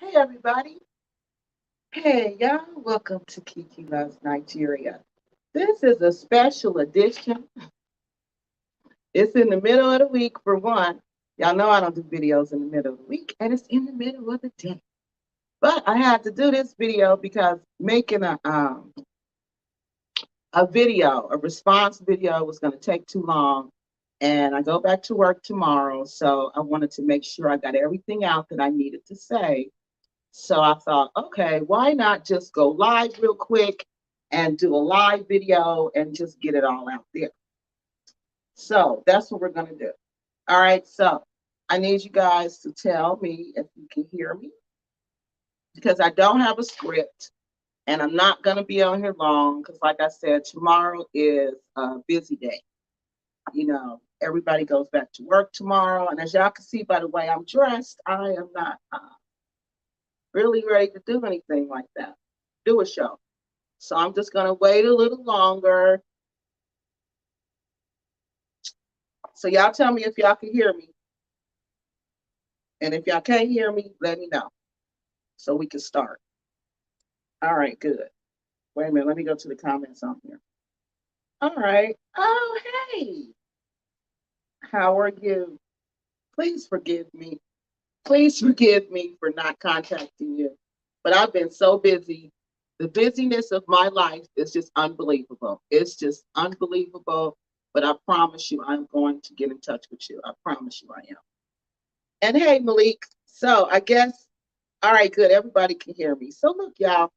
Hey everybody. Hey y'all, welcome to Keke Loves Nigeria. This is a special edition. It's in the middle of the week for one. Y'all know I don't do videos in the middle of the week, and it's in the middle of the day. But I had to do this video because making a video, a response video was going to take too long. And I go back to work tomorrow. So I wanted to make sure I got everything out that I needed to say. So I thought, okay, why not just go live real quick and do a live video and just get it all out there. So that's what we're going to do. All right. So I need you guys to tell me if you can hear me because I don't have a script and I'm not going to be on here long because, like I said, tomorrow is a busy day. You know, everybody goes back to work tomorrow. And as y'all can see by the way I'm dressed, I am not really ready to do anything like that, do a show. So I'm just going to wait a little longer. So y'all tell me if y'all can hear me. And if y'all can't hear me, let me know so we can start. All right, good. Wait a minute, let me go to the comments on here. All right. Oh, hey. How are you? Please forgive me. Please forgive me for not contacting you. But I've been so busy. The busyness of my life is just unbelievable. It's just unbelievable. But I promise you, I'm going to get in touch with you. I promise you I am. And hey, Malik. So I guess, all right, good. Everybody can hear me. So look, y'all,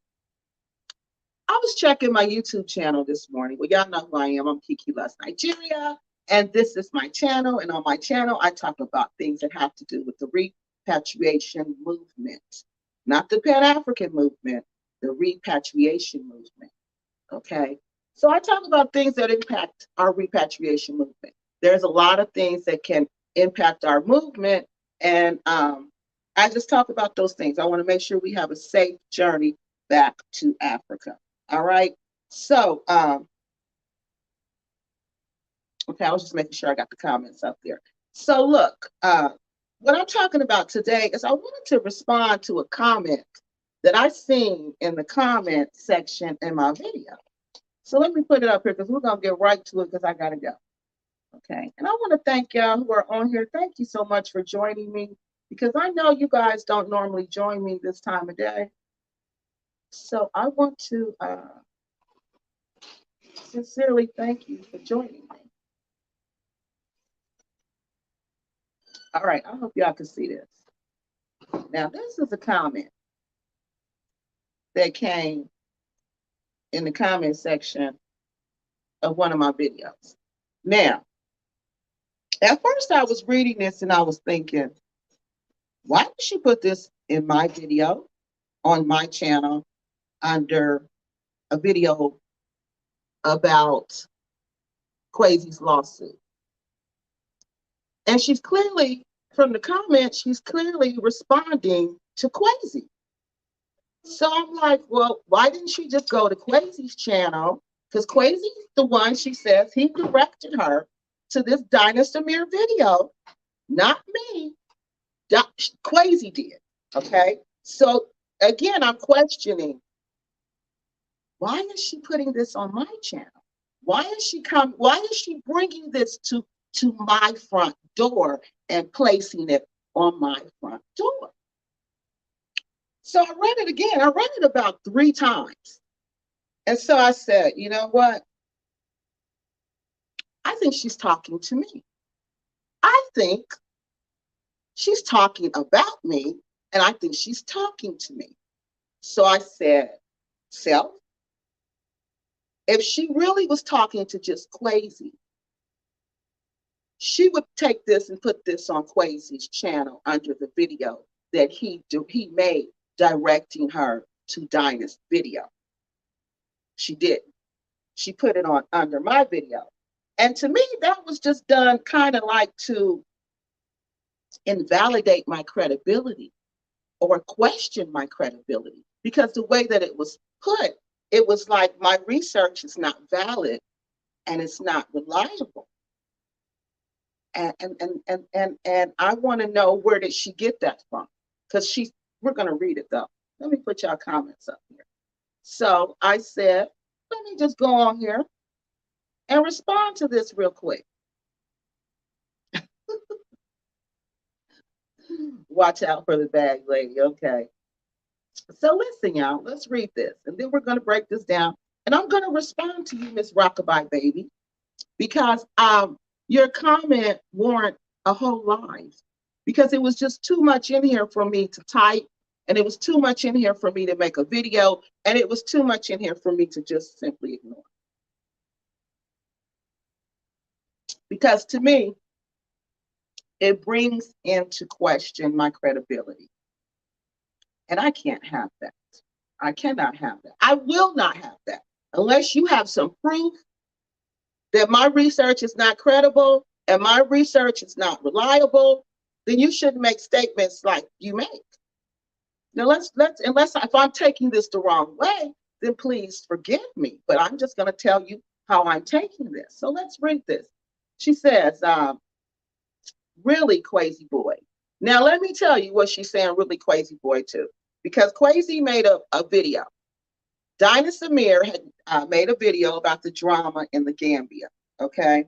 I was checking my YouTube channel this morning. Well, y'all know who I am. I'm Keke LuvsNIGERIA. And this is my channel. And on my channel, I talk about things that have to do with the repatriation movement, not the Pan African movement, the repatriation movement. Okay. So I talk about things that impact our repatriation movement. There's a lot of things that can impact our movement. And I just talk about those things. I want to make sure we have a safe journey back to Africa. All right. So, okay, I was just making sure I got the comments up there. So, look, what I'm talking about today is I wanted to respond to a comment that I seen in the comment section in my video. So let me put it up here because we're going to get right to it because I got to go. Okay. And I want to thank y'all who are on here. Thank you so much for joining me because I know you guys don't normally join me this time of day. So I want to sincerely thank you for joining me. All right. I hope y'all can see this. Now, this is a comment that came in the comment section of one of my videos. Now, at first I was reading this and I was thinking, why did she put this in my video on my channel under a video about Kwesi's lawsuit? And she's clearly, from the comments, she's clearly responding to Kwesi. So I'm like, well, why didn't she just go to Kwesi's channel? Because Kwesi's the one, she says, he directed her to this Dinah Samir video, not me. Kwesi did. Okay. So again, I'm questioning, why is she putting this on my channel? Why is she bringing this to my front door and placing it on my front door? So I read it again. I read it about 3 times. And so I said, you know what? I think she's talking to me. I think she's talking about me, and I think she's talking to me. So I said, self, if she really was talking to just Kwesi, she would take this and put this on Kwesi's channel under the video that he made directing her to Dinah's video. She didn't. She put it on under my video. And to me, that was just done kind of like to invalidate my credibility or question my credibility, because the way that it was put, it was like my research is not valid and it's not reliable. And I want to know, where did she get that from? Because We're going to read it though. Let me put y'all comments up here. So I said, let me just go on here and respond to this real quick. Watch out for the bag lady. Okay. So listen, y'all, let's read this. And then we're going to break this down. And I'm going to respond to you, Miss Rockabye Baby, because your comment warrant a whole live, because it was just too much in here for me to type, and it was too much in here for me to make a video, and it was too much in here for me to just simply ignore. Because to me, it brings into question my credibility. And I can't have that. I cannot have that. I will not have that unless you have some proof that my research is not credible and my research is not reliable. Then you shouldn't make statements like you make. Now if I'm taking this the wrong way, then please forgive me. But I'm just going to tell you how I'm taking this. So let's read this. She says, really, Kwesi boy. Now let me tell you what she's saying, really, Kwesi boy, too. Because Kwesi made a video. Dinah Samir had made a video about the drama in the Gambia, okay?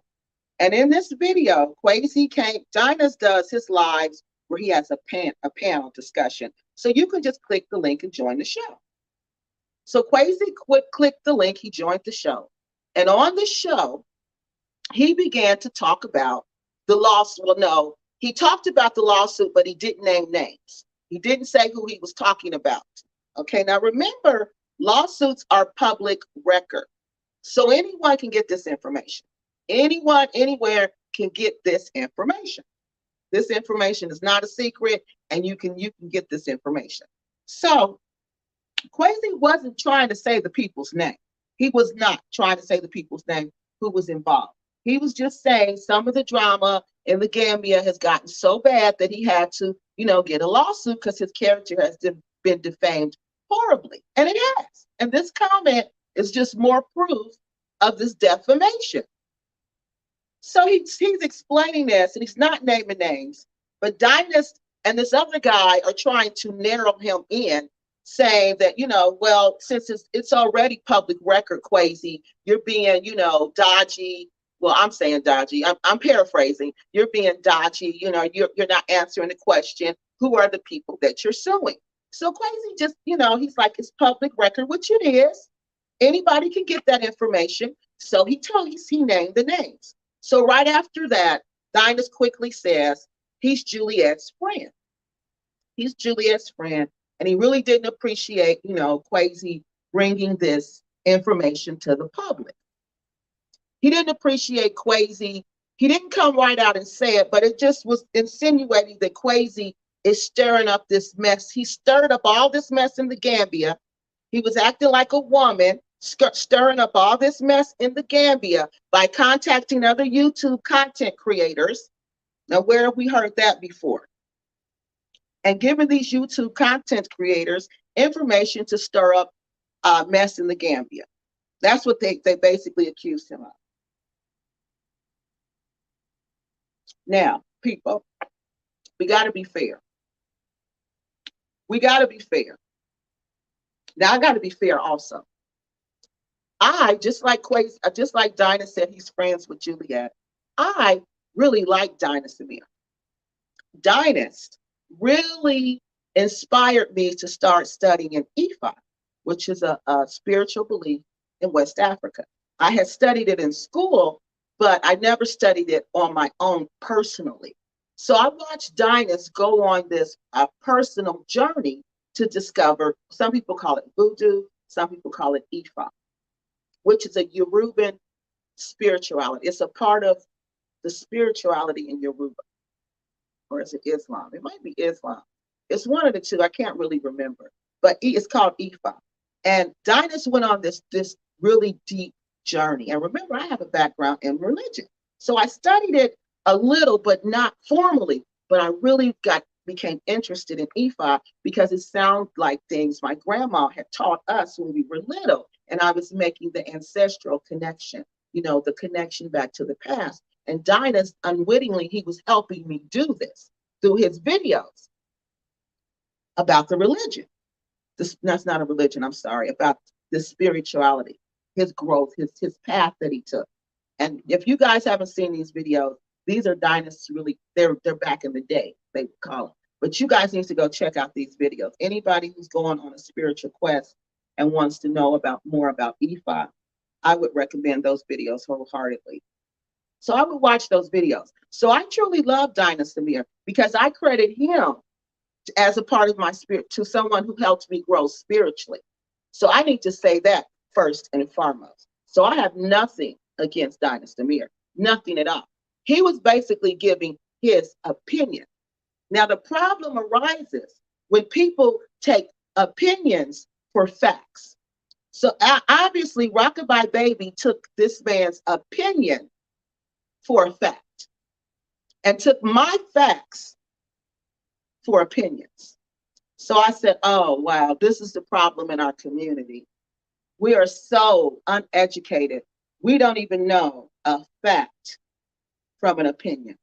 And in this video, Kwesi Dinah does his lives where he has a panel discussion. So you can just click the link and join the show. So Kwesi clicked the link, he joined the show. And on the show, he began to talk about the lawsuit. Well, no, he talked about the lawsuit, but he didn't name names. He didn't say who he was talking about. Okay, now remember, lawsuits are public record. So anyone can get this information. Anyone, anywhere can get this information. This information is not a secret, and you can get this information. So Kwesi wasn't trying to say the people's name. He was not trying to say the people's name who was involved. He was just saying some of the drama in the Gambia has gotten so bad that he had to, get a lawsuit because his character has been defamed horribly. And it has. And this comment is just more proof of this defamation. So he's explaining this, and he's not naming names, but Dinah and this other guy are trying to narrow him in, saying that, well, since it's already public record, Kwesi, you're being, dodgy. Well, I'm saying dodgy. I'm paraphrasing. You're being dodgy. You're not answering the question. Who are the people that you're suing? So Kwesi just, he's like, it's public record, which it is. Anybody can get that information. So he named the names. So right after that, Dinah quickly says he's Juliet's friend. He's Juliet's friend, and he really didn't appreciate, Kwesi bringing this information to the public. He didn't appreciate Kwesi. He didn't come right out and say it, but it just was insinuating that Kwesi is stirring up this mess. He stirred up all this mess in the Gambia. He was acting like a woman, stirring up all this mess in the Gambia by contacting other YouTube content creators. Now, where have we heard that before? And giving these YouTube content creators information to stir up mess in the Gambia. That's what they basically accused him of. Now, people, we got to be fair. We got to be fair. Now, I got to be fair also. Just like Dinah said, he's friends with Juliet. I really like Dinah Samir. Dinah really inspired me to start studying in Ifa, which is a spiritual belief in West Africa. I had studied it in school, but I never studied it on my own personally. So I watched Dinah go on this personal journey to discover, some people call it voodoo, some people call it Ifa, which is a Yoruban spirituality. It's a part of the spirituality in Yoruba. Or is it Islam? It might be Islam. It's one of the two. I can't really remember. But it's called Ifa. And Dinah went on this really deep journey. And remember, I have a background in religion. So I studied it a little, but not formally. But I really became interested in Ifa because it sounded like things my grandma had taught us when we were little. And I was making the ancestral connection, the connection back to the past. And Dinah, unwittingly, he was helping me do this through his videos. about the religion. That's not a religion, I'm sorry, about the spirituality, his growth, his path that he took. And if you guys haven't seen these videos, these are dynasties really, they're back in the day, they would call them. But you guys need to go check out these videos. Anybody who's going on a spiritual quest and wants to know about more about Ifa, I would recommend those videos wholeheartedly. So I would watch those videos. So I truly love Dynasty Amir because I credit him as a part of my spirit to someone who helped me grow spiritually. So I need to say that first and foremost. So I have nothing against Dynasty Amir, nothing at all. He was basically giving his opinion. Now the problem arises when people take opinions for facts. So obviously Rockabye Baby took this man's opinion for a fact and took my facts for opinions. So I said, oh, wow, this is the problem in our community. We are so uneducated. We don't even know a fact from an opinion.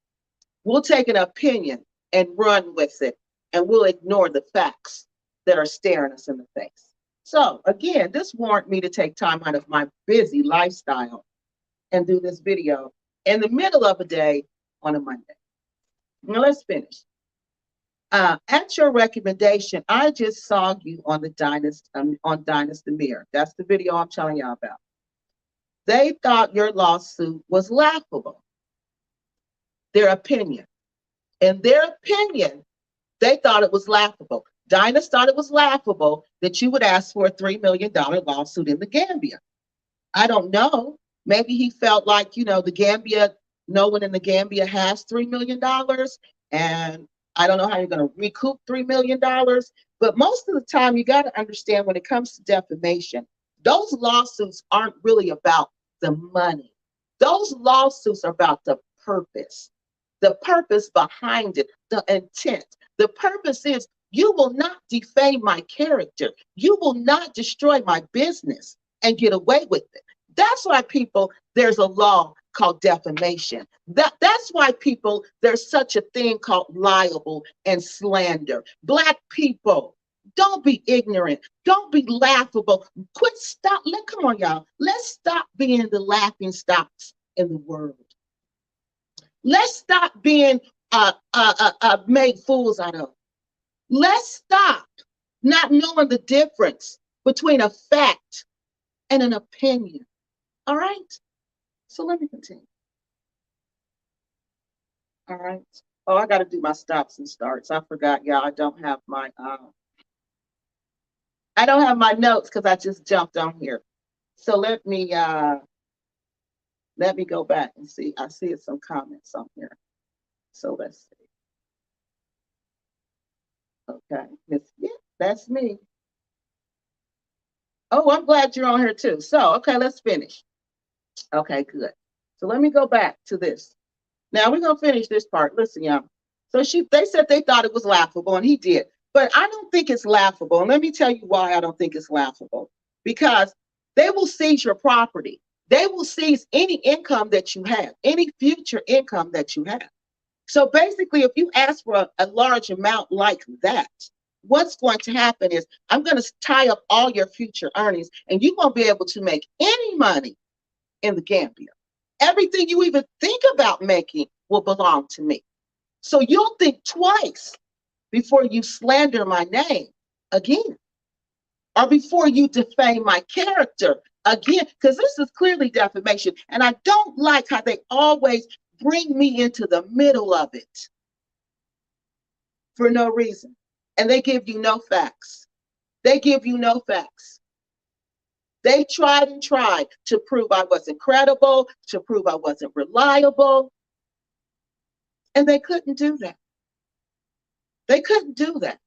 We'll take an opinion and run with it, and we'll ignore the facts that are staring us in the face. So again, this warranted me to take time out of my busy lifestyle and do this video in the middle of a day on a Monday. Now let's finish. At your recommendation, I just saw you on the Dynasty Amir. That's the video I'm telling y'all about. They thought your lawsuit was laughable. Their opinion. In their opinion, they thought it was laughable. Dynasty thought it was laughable that you would ask for a $3 million lawsuit in the Gambia. I don't know. Maybe he felt like, you know, the Gambia, no one in the Gambia has $3 million. And I don't know how you're going to recoup $3 million. But most of the time, you got to understand when it comes to defamation, those lawsuits aren't really about the money. Those lawsuits are about the purpose behind it, the intent. The purpose is you will not defame my character. You will not destroy my business and get away with it. That's why there's a law called defamation. That's why there's such a thing called libel and slander. Black people, don't be ignorant. Don't be laughable. Come on, y'all. Let's stop being the laughing stocks in the world. Let's stop being made fools out of. Let's stop not knowing the difference between a fact and an opinion. All right? So let me continue. All right. Oh, I got to do my stops and starts. I forgot, y'all. I don't have my notes because I just jumped on here. So let me go back and see. I see some comments on here. So let's see. Okay, yeah, that's me. Oh, I'm glad you're on here too. So, okay, let's finish. Okay, good. So let me go back to this. Now we're gonna finish this part. Listen, y'all. So they said they thought it was laughable, and he did. But I don't think it's laughable. And let me tell you why I don't think it's laughable. Because they will seize your property. They will seize any income that you have, any future income that you have. So basically, if you ask for a large amount like that, what's going to happen is I'm going to tie up all your future earnings, and you won't be able to make any money in the Gambia. Everything you even think about making will belong to me. So you'll think twice before you slander my name again, or before you defame my character again, because this is clearly defamation. And I don't like how they always bring me into the middle of it for no reason. And they give you no facts. They give you no facts. They tried and tried to prove I wasn't credible, to prove I wasn't reliable. And they couldn't do that. They couldn't do that.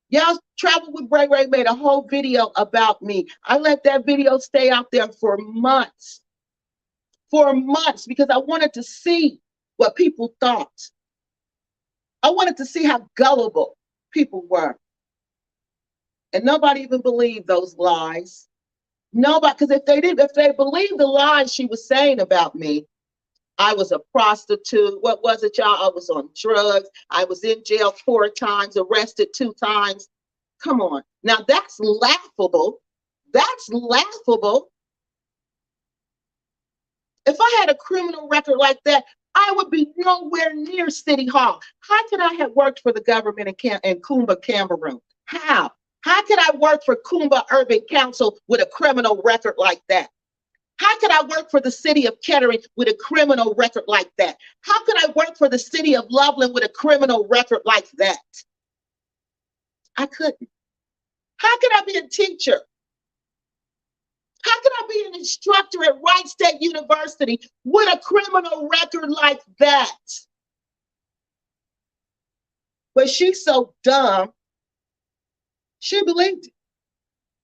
Y'all Travel with Ray Ray made a whole video about me. I let that video stay out there for months. For months, because I wanted to see what people thought. I wanted to see how gullible people were. And nobody even believed those lies. Nobody, because if they believed the lies she was saying about me, I was a prostitute. What was it, y'all? I was on drugs. I was in jail 4 times, arrested 2 times. Come on. Now that's laughable. That's laughable. If I had a criminal record like that, I would be nowhere near City Hall. How could I have worked for the government in Kumba, Cameroon? How? How could I work for Kumba Urban Council with a criminal record like that? How could I work for the city of Kettering with a criminal record like that? How could I work for the city of Loveland with a criminal record like that? I couldn't. How could I be a teacher? How could I be an instructor at Wright State University with a criminal record like that? But she's so dumb, she believed it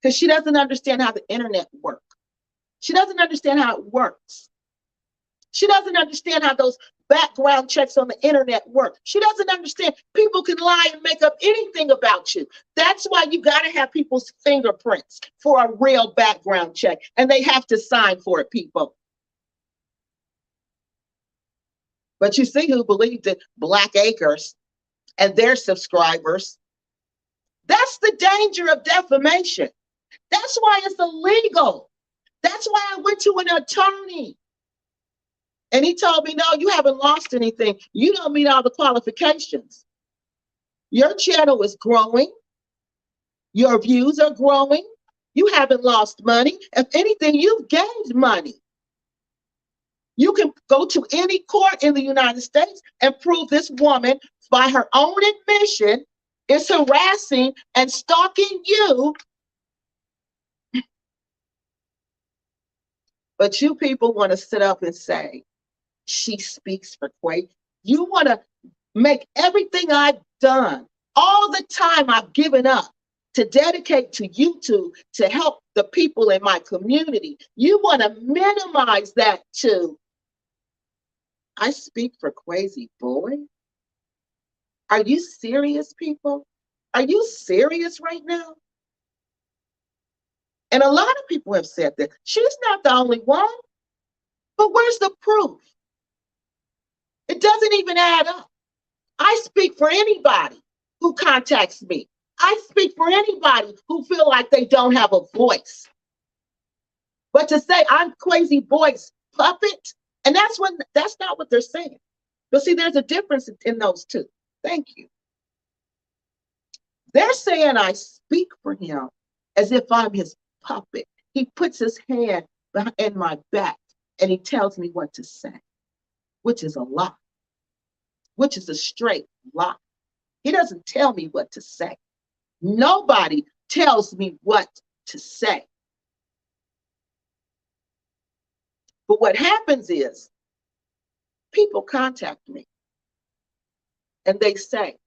because she doesn't understand how the internet works. She doesn't understand how it works. She doesn't understand how those background checks on the internet work. She doesn't understand people can lie and make up anything about you. That's why you got to have people's fingerprints for a real background check, and they have to sign for it, people. But you see who believed it? Black Acres and their subscribers. That's the danger of defamation. That's why it's illegal. That's why I went to an attorney. And he told me, no, you haven't lost anything. You don't meet all the qualifications. Your channel is growing. Your views are growing. You haven't lost money. If anything, you've gained money. You can go to any court in the United States and prove this woman, by her own admission, is harassing and stalking you. But you people want to sit up and say, she speaks for Kwesi. You want to make everything I've done, all the time I've given up to dedicate to YouTube to help the people in my community. You want to minimize that to, I speak for Kwesi, boy. Are you serious, people? Are you serious right now? And a lot of people have said that. She's not the only one. But where's the proof? It doesn't even add up. I speak for anybody who contacts me. I speak for anybody who feel like they don't have a voice. But to say I'm Kwesi Boy's puppet, and that's not what they're saying. But see, there's a difference in those two. Thank you. They're saying I speak for him as if I'm his puppet. He puts his hand behind my back and he tells me what to say, which is a lie, which is a straight lie. He doesn't tell me what to say. Nobody tells me what to say. But what happens is people contact me and they say,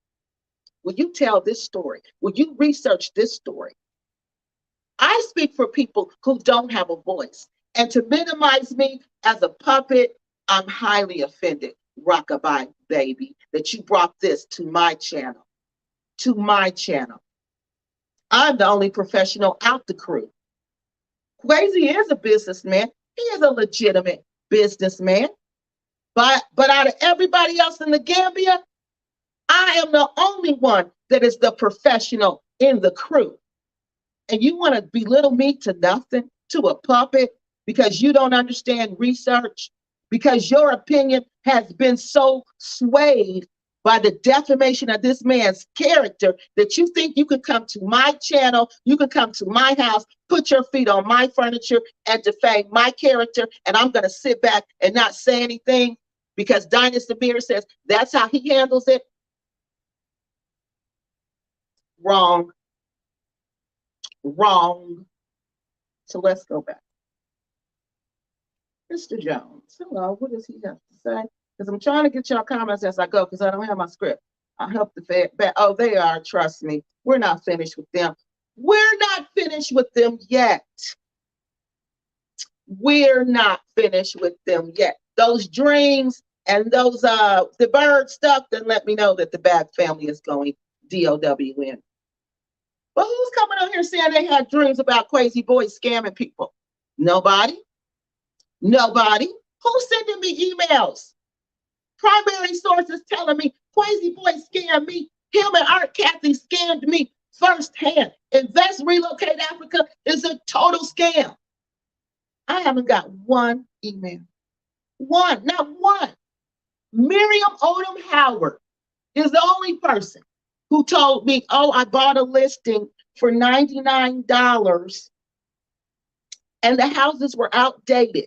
will you tell this story? Will you research this story? I speak for people who don't have a voice. And to minimize me as a puppet, I'm highly offended, Rockabye baby, that you brought this to my channel. To my channel. I'm the only professional out the crew. Kwesi is a businessman. He is a legitimate businessman. But out of everybody else in the Gambia, I am the only one that is the professional in the crew. And you want to belittle me to nothing, to a puppet, because you don't understand research, because your opinion has been so swayed by the defamation of this man's character that you think you can come to my channel, you can come to my house, put your feet on my furniture and defame my character, and I'm going to sit back and not say anything because Dynasty Beer says that's how he handles it. Wrong. Wrong. So let's go back. Mr. Jones, hello, what does he have to say? Because I'm trying to get y'all comments as I go because I don't have my script. I'll help the fed back. Oh, they are, trust me. We're not finished with them. We're not finished with them yet. We're not finished with them yet. Those dreams and those the bird stuff, then let me know that the Bag family is going DOWN. But who's coming on here saying they had dreams about Kwesi Boy scamming people? Nobody. Nobody. Who's sending me emails? Primary sources telling me Kwesi boy scammed me. Him and Art Kathy scammed me firsthand. Invest, relocate Africa is a total scam. I haven't got one email. One, not one. Miriam Odom Howard is the only person who told me, oh, I bought a listing for $99 and the houses were outdated.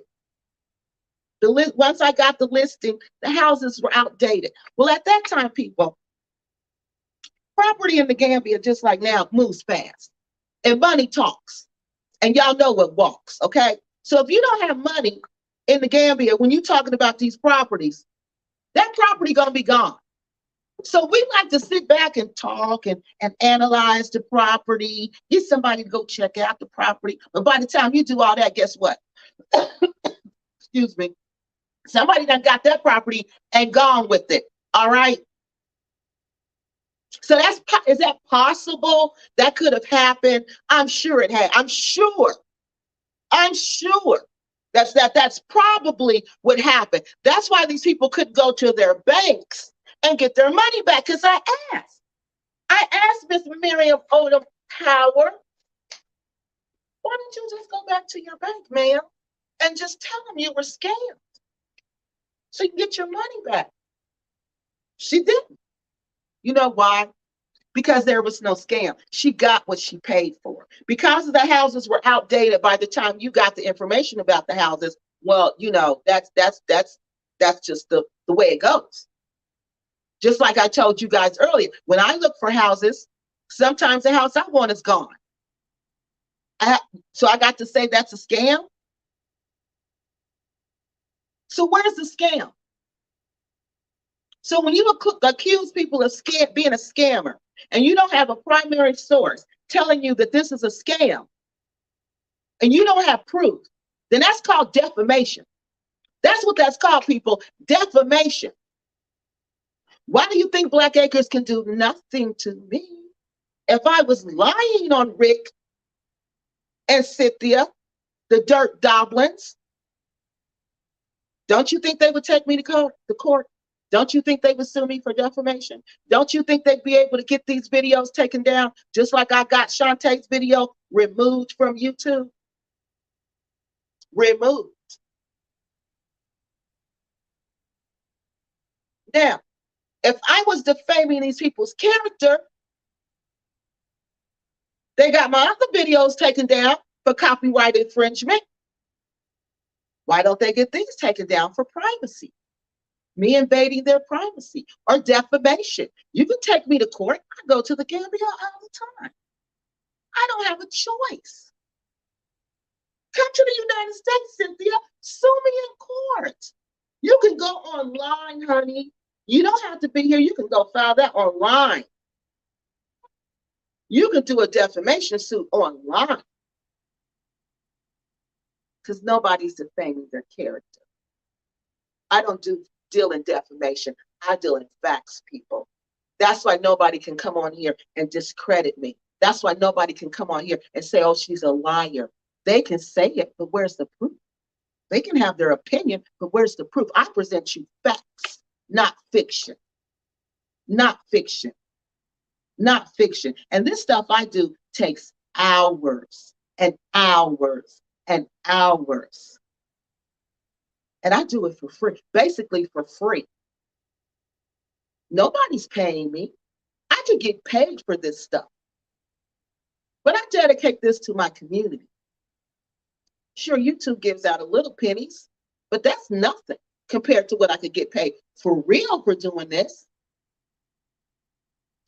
Once I got the listing, the houses were outdated. Well, at that time, people, property in the Gambia, just like now, moves fast. And money talks. And y'all know what walks, okay? So if you don't have money in the Gambia, when you're talking about these properties, that property gonna be gone. So we like to sit back and talk and analyze the property, get somebody to go check out the property. But by the time you do all that, guess what? Excuse me. Somebody done got that property and gone with it. All right. So is that possible? That could have happened. I'm sure it had. I'm sure that's probably what happened. That's why these people couldn't go to their banks and get their money back. Because I asked Miss Miriam Odom Howard, why don't you just go back to your bank, ma'am, and just tell them you were scammed so you can get your money back? She didn't. You know why? Because there was no scam. She got what she paid for. Because the houses were outdated by the time you got the information about the houses, well, you know, that's just the way it goes. Just like I told you guys earlier, when I look for houses, sometimes the house I want is gone. So I got to say that's a scam. So where's the scam? So when you accuse people of being a scammer and you don't have a primary source telling you that this is a scam and you don't have proof, then that's called defamation. That's what that's called, people, defamation. Why do you think Black Acres can do nothing to me if I was lying on Rick and Cynthia, the Dirt Doblins? Don't you think they would take me to court? Don't you think they would sue me for defamation? Don't you think they'd be able to get these videos taken down just like I got Shantae's video removed from YouTube? Removed. Now, if I was defaming these people's character, they got my other videos taken down for copyright infringement. Why don't they get these taken down for privacy? Me invading their privacy or defamation. You can take me to court. I go to the Gambia all the time. I don't have a choice. Come to the United States, Cynthia. Sue me in court. You can go online, honey. You don't have to be here. You can go file that online. You can do a defamation suit online because nobody's defaming their character. I don't deal in defamation. I deal in facts, people. That's why nobody can come on here and discredit me. That's why nobody can come on here and say, oh, she's a liar. They can say it, but where's the proof? They can have their opinion, but where's the proof? I present you facts, not fiction. Not fiction. Not fiction. And this stuff I do takes hours and hours and hours. And I do it for free, basically for free. Nobody's paying me. I could get paid for this stuff. But I dedicate this to my community. Sure, YouTube gives out a little pennies, but that's nothing compared to what I could get paid for real for doing this.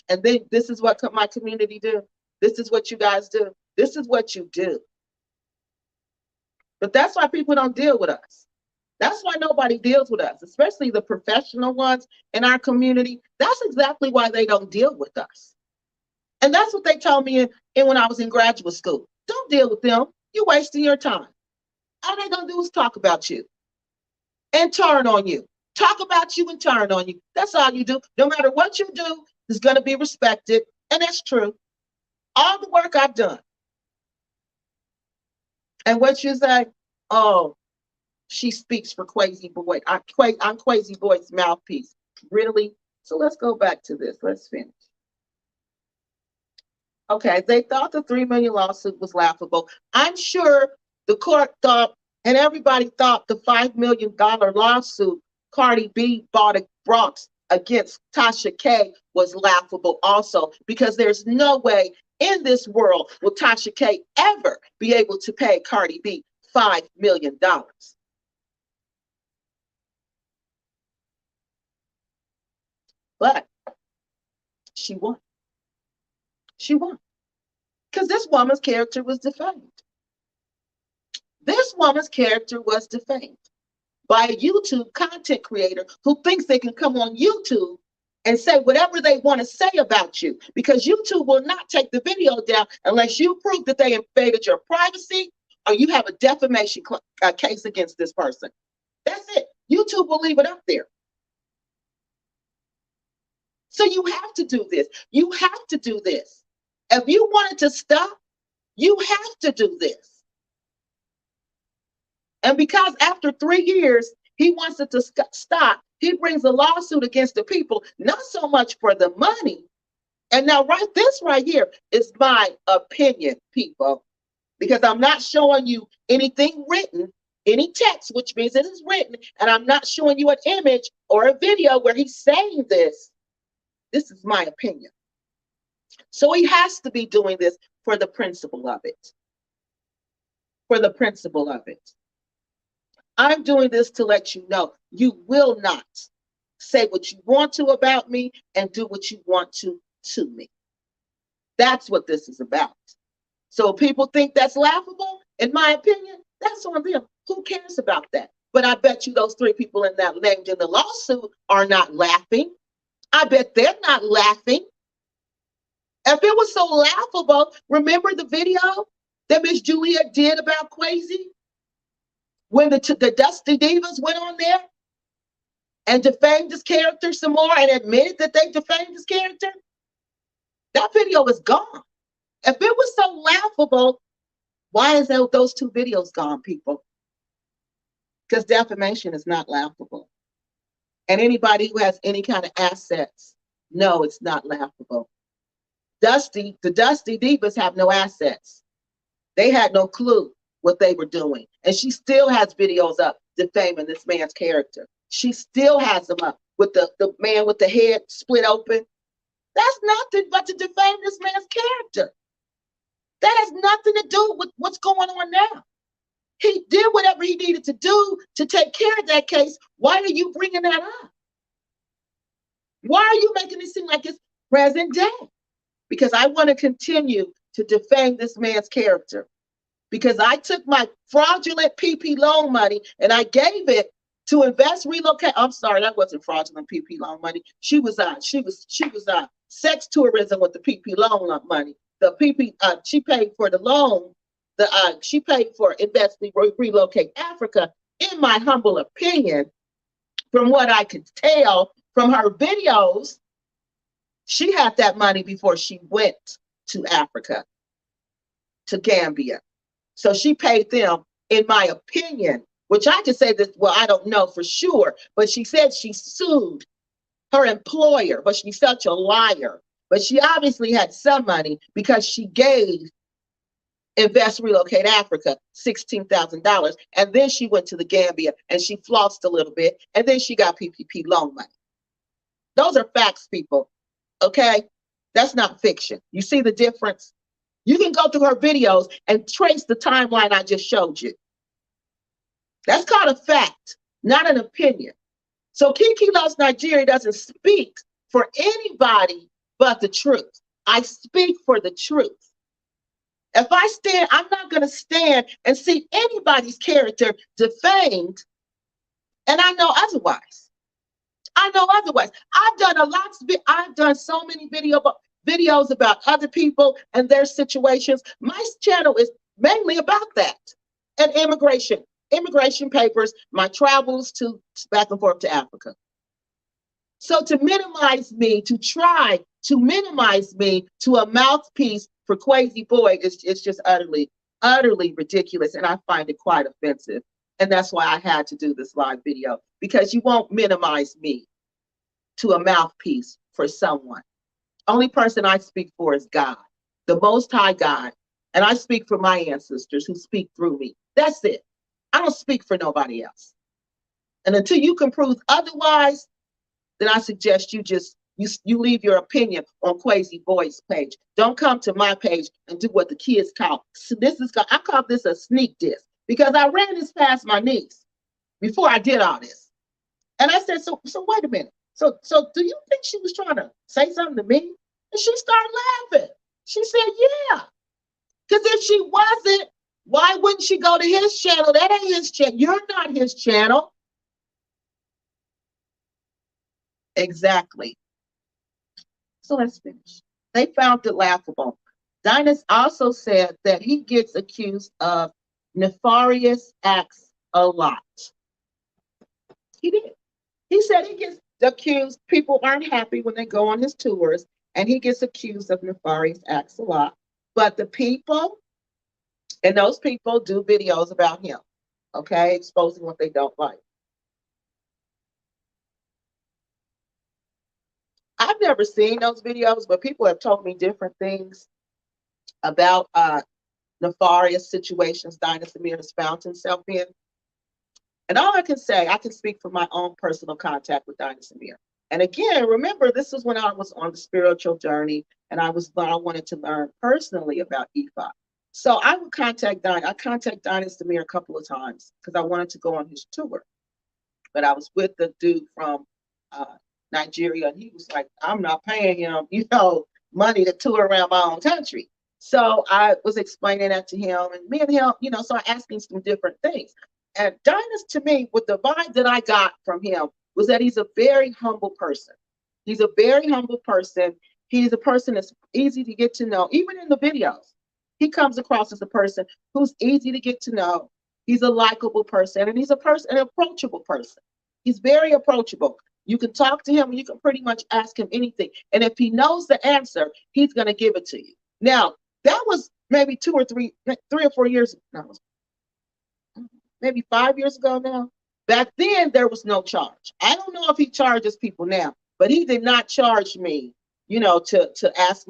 And then this is what my community do. This is what you guys do. This is what you do. But that's why people don't deal with us. That's why nobody deals with us, especially the professional ones in our community. That's exactly why they don't deal with us. And that's what they told me when I was in graduate school. Don't deal with them. You're wasting your time. All they're going to do is talk about you and turn on you. Talk about you and turn on you. That's all you do. No matter what you do, it's going to be respected. And that's true. All the work I've done. And what you say, oh, She speaks for Kwesi Boyd. I'm Kwesi Boyd's mouthpiece. Really? So let's go back to this. Let's finish. Okay, they thought the 3 million lawsuit was laughable. I'm sure the court thought, and everybody thought the $5 million lawsuit Cardi B brought against Tasha K was laughable also, because there's no way in this world will Tasha K ever be able to pay Cardi B $5 million. But she won. She won. Because this woman's character was defamed. This woman's character was defamed by a YouTube content creator who thinks they can come on YouTube and say whatever they want to say about you, because YouTube will not take the video down unless you prove that they invaded your privacy or you have a defamation case against this person. That's it. YouTube will leave it up there. So you have to do this. You have to do this. If you wanted to stop, you have to do this. And because after 3 years, he wants it to stop, he brings a lawsuit against the people, not so much for the money. And now this right here is my opinion, people, because I'm not showing you anything written, any text, which means it is written, and I'm not showing you an image or a video where he's saying this. This is my opinion. So he has to be doing this for the principle of it. For the principle of it. I'm doing this to let you know you will not say what you want to about me and do what you want to me. That's what this is about. So people think that's laughable, in my opinion, that's on them. Who cares about that? But I bet you those 3 people in that named in the lawsuit are not laughing. I bet they're not laughing. If it was so laughable, remember the video that Miss Julia did about Kwesi? When the Dusty Divas went on there and defamed his character some more and admitted that they defamed his character? That video is gone. If it was so laughable, why is those 2 videos gone, people? Because defamation is not laughable. And anybody who has any kind of assets, no, it's not laughable. The Dusty Divas have no assets. They had no clue what they were doing. And she still has videos up defaming this man's character. She still has them up with the man with the head split open. That's nothing but to defame this man's character. That has nothing to do with what's going on now. He did whatever he needed to do to take care of that case. Why are you bringing that up? Why are you making it seem like it's present day? Because I want to continue to defame this man's character. Because I took my fraudulent PP loan money and I gave it to invest, relocate. I'm sorry, that wasn't fraudulent PP loan money. She was sex tourism with the PP loan money. The PP she paid for the loan. She paid for invest, relocate Africa. In my humble opinion, from what I could tell from her videos, she had that money before she went to Africa, to Gambia. So she paid them, in my opinion, which I could say that, well, I don't know for sure, but she said she sued her employer, but she's such a liar. But she obviously had some money because she gave Invest Relocate Africa $16,000. And then she went to the Gambia and she flossed a little bit. And then she got PPP loan money. Those are facts, people. Okay? That's not fiction. You see the difference? You can go through her videos and trace the timeline I just showed you. That's called a fact, not an opinion. So Keke LuvsNIGERIA doesn't speak for anybody but the truth. I speak for the truth. If I stand, I'm not going to stand and see anybody's character defamed, and I know otherwise. I know otherwise. I've done so many videos about other people and their situations. My channel is mainly about that and immigration papers, my travels to back and forth to Africa. So to minimize me, to try to minimize me to a mouthpiece for Kwesi Boyd, it's just utterly ridiculous, and I find it quite offensive. And that's why I had to do this live video, because you won't minimize me to a mouthpiece for someone. Only person I speak for is God, the Most High God. And I speak for my ancestors who speak through me. That's it. I don't speak for nobody else. And until you can prove otherwise, then I suggest you leave your opinion on Kwesi Boyd's page. Don't come to my page and do what the kids call. So I call this a sneak diss, because I ran this past my niece before I did all this. And I said, so wait a minute. So do you think she was trying to say something to me? And she started laughing. She said, yeah. Because if she wasn't, why wouldn't she go to his channel? That ain't his channel. You're not his channel. Exactly. So let's finish. They found it laughable. Dinus also said that he gets accused of nefarious acts a lot. He did. He said he gets accused, people aren't happy when they go on his tours, and he gets accused of nefarious acts a lot. But the people, and those people do videos about him, okay, exposing what they don't like. I've never seen those videos, but people have told me different things about nefarious situations Dinah Samir has found himself in. And all I can say, I can speak from my own personal contact with Dinah Samir. And again, remember, this was when I was on the spiritual journey, and I wanted to learn personally about Ifa. So I would contact Dinah. I contacted Dinah Samir a couple of times because I wanted to go on his tour. But I was with the dude from Nigeria, and he was like, I'm not paying him, money to tour around my own country. So I was explaining that to him, and me and him, so I asked him some different things. And Dinah's, to me, with the vibe that I got from him, was that he's a very humble person. He's a very humble person. He's a person that's easy to get to know. Even in the videos, he comes across as a person who's easy to get to know. He's a likable person, and he's an approachable person. He's very approachable. You can talk to him, and you can pretty much ask him anything. And if he knows the answer, he's going to give it to you. Now, that was maybe 3 or 4 years, no, maybe 5 years ago now. Back then, there was no charge. I don't know if he charges people now, but he did not charge me, to ask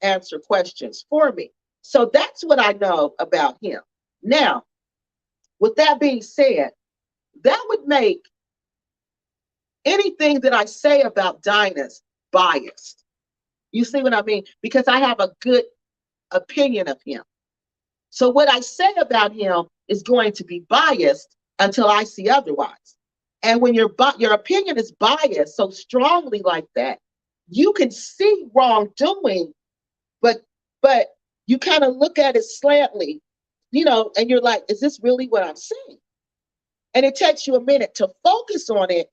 answer questions for me. So that's what I know about him. Now, with that being said, that would make anything that I say about Dinah's biased. You see what I mean? Because I have a good opinion of him. So what I say about him is going to be biased until I see otherwise. And when your opinion is biased so strongly like that, you can see wrongdoing, but you kind of look at it slantly, and you're like, is this really what I'm seeing? And it takes you a minute to focus on it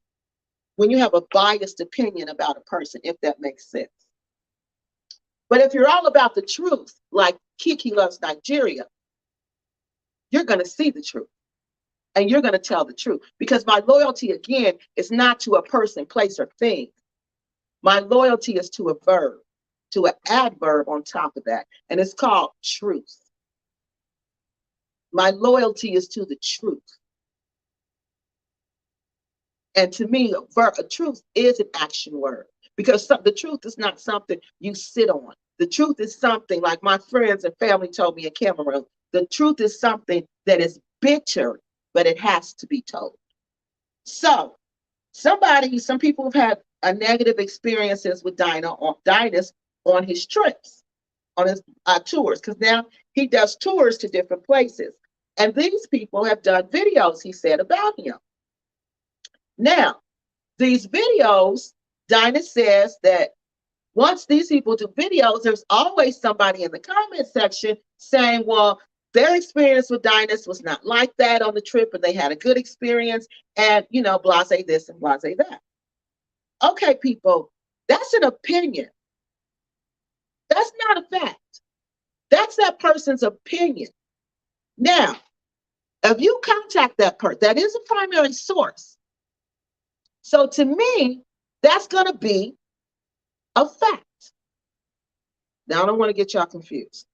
when you have a biased opinion about a person, if that makes sense. But if you're all about the truth, like Keke Loves Nigeria, you're going to see the truth. And you're going to tell the truth. Because my loyalty, again, is not to a person, place, or thing. My loyalty is to a verb, to an adverb on top of that. And it's called truth. My loyalty is to the truth. And to me, a truth is an action word. Because the truth is not something you sit on. The truth is something, like my friends and family told me in Cameroon, the truth is something that is bitter, but it has to be told. So some people have had a negative experiences with Dinus on his trips, on his tours, because now he does tours to different places. And these people have done videos, he said, about him. Now, these videos, Dinus says that once these people do videos, there's always somebody in the comment section saying, well, their experience with Dinus was not like that on the trip, and they had a good experience, and, blase this and blase that. Okay, people, that's an opinion. That's not a fact. That's that person's opinion. Now, if you contact that person, that is a primary source. So to me, that's going to be a fact. Now, I don't want to get y'all confused,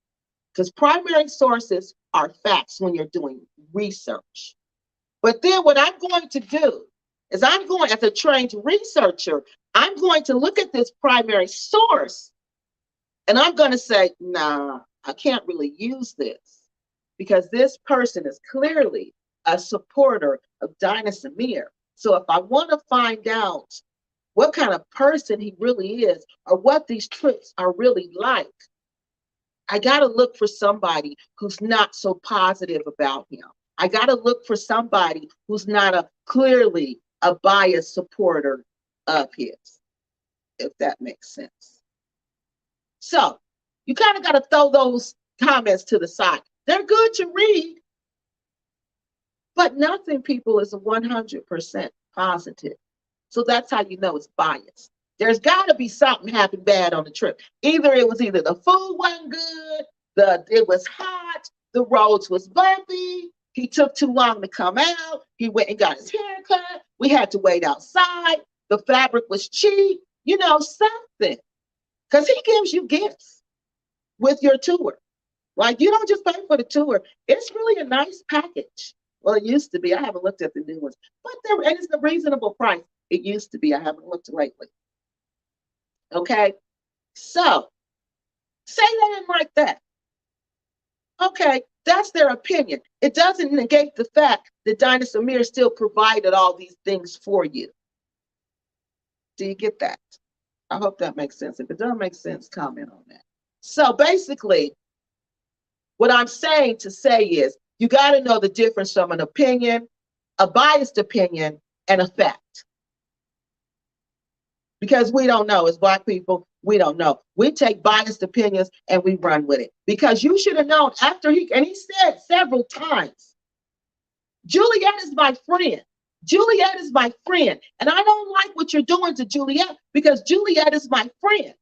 because primary sources are facts when you're doing research. But then what I'm going to do is as a trained researcher, I'm going to look at this primary source and I'm going to say, nah, I can't really use this because this person is clearly a supporter of Dinah Samir. So if I want to find out what kind of person he really is or what these trips are really like, I got to look for somebody who's not so positive about him. I got to look for somebody who's not clearly a biased supporter of his, if that makes sense. So you kind of got to throw those comments to the side. They're good to read, but nothing, people, is 100% positive. So that's how you know it's biased. There's got to be something happened bad on the trip. Either the food wasn't good, it was hot, the roads was bumpy, he took too long to come out, he went and got his hair cut, we had to wait outside, the fabric was cheap, something. Because he gives you gifts with your tour. Like, you don't just pay for the tour. It's really a nice package. Well, it used to be. I haven't looked at the new ones. And it's a reasonable price. It used to be. I haven't looked lately. Okay? So, say that in like that. Okay, that's their opinion. It doesn't negate the fact that Dinah Samir still provided all these things for you. Do you get that? I hope that makes sense. If it doesn't make sense, comment on that. So basically, what I'm saying to say is you got to know the difference from an opinion, a biased opinion, and a fact. Because we don't know. As Black people, we don't know. We take biased opinions and we run with it. Because you should have known after he said several times, Juliet is my friend. Juliet is my friend. And I don't like what you're doing to Juliet because Juliet is my friend.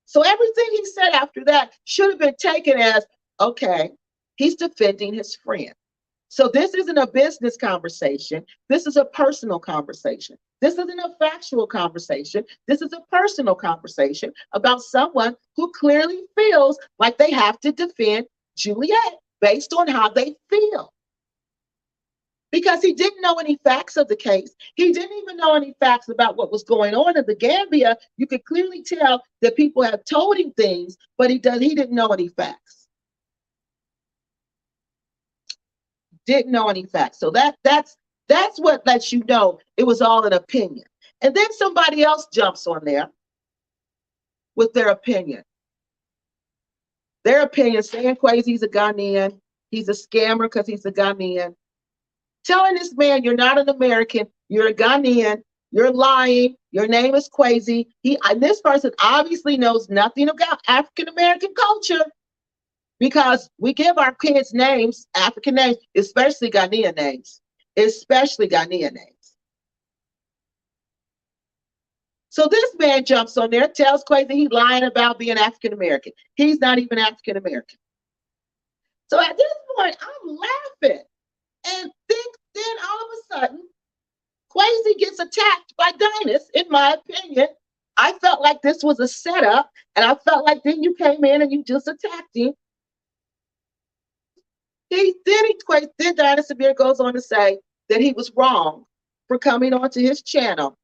So everything he said after that should have been taken as, okay, he's defending his friend. So this isn't a business conversation. This is a personal conversation. This isn't a factual conversation. This is a personal conversation about someone who clearly feels like they have to defend Juliet based on how they feel. Because he didn't know any facts of the case. He didn't even know any facts about what was going on in the Gambia. You could clearly tell that people have told him things, but he didn't know any facts. Didn't know any facts. So that's what lets you know it was all an opinion. And then somebody else jumps on there with their opinion. Their opinion saying Kwesi's a Ghanaian. He's a scammer because he's a Ghanaian. Telling this man you're not an American, you're a Ghanaian, you're lying, your name is Kwesi. This person obviously knows nothing about African American culture because we give our kids names, African names, especially Ghanaian names, So this man jumps on there, tells Kwesi he's lying about being African American. He's not even African American. So at this point, I'm laughing. And then all of a sudden, Kwesi gets attacked by Dinus, in my opinion. I felt like this was a setup, and I felt like then you came in and you just attacked him. Then Dinus Samir goes on to say that he was wrong for coming onto his channel,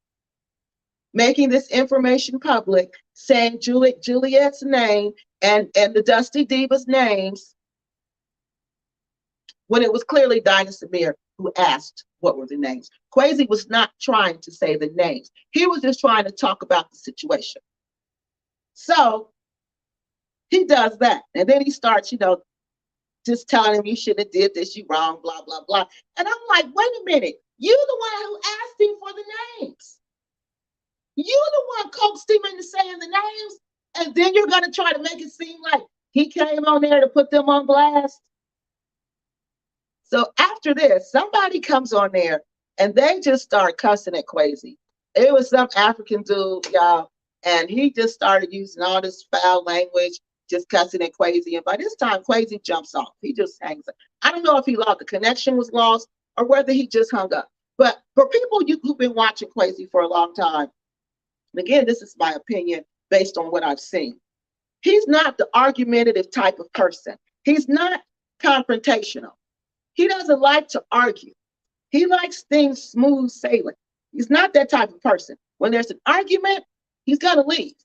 making this information public, saying Juliet's name and the Dusty Diva's names, when it was clearly Dinah Samir who asked what were the names. Kwesi was not trying to say the names. He was just trying to talk about the situation. So he does that. And then he starts, just telling him you shouldn't have did this, you wrong, blah, blah, blah. And I'm like, wait a minute. You're the one who asked him for the names. You're the one coaxed him into saying the names. And then you're going to try to make it seem like he came on there to put them on blast. So after this, somebody comes on there and they just start cussing at Kwesi. It was some African dude, y'all, and he just started using all this foul language, just cussing at Kwesi. And by this time, Kwesi jumps off. He just hangs up. I don't know if he lost, the connection was lost, or whether he just hung up. But for people who've been watching Kwesi for a long time, and again, this is my opinion based on what I've seen. He's not the argumentative type of person. He's not confrontational. He doesn't like to argue. He likes things smooth sailing. He's not that type of person. When there's an argument, he's gonna leave.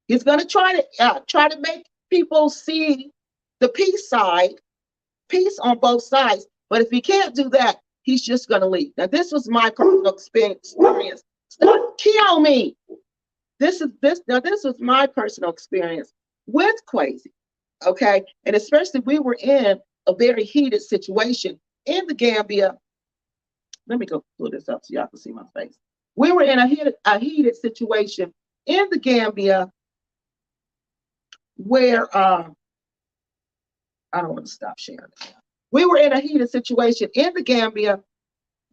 He's gonna try to make people see the peace side, peace on both sides. But if he can't do that, he's just gonna leave. Now, this was my personal experience. Stop kill me. This was my personal experience with Kwesi. Okay, and especially we were in a very heated situation in the Gambia. Let me go pull this up so y'all can see my face. We were in a heated situation in the Gambia where I don't want to stop sharing it. We were in a heated situation in the Gambia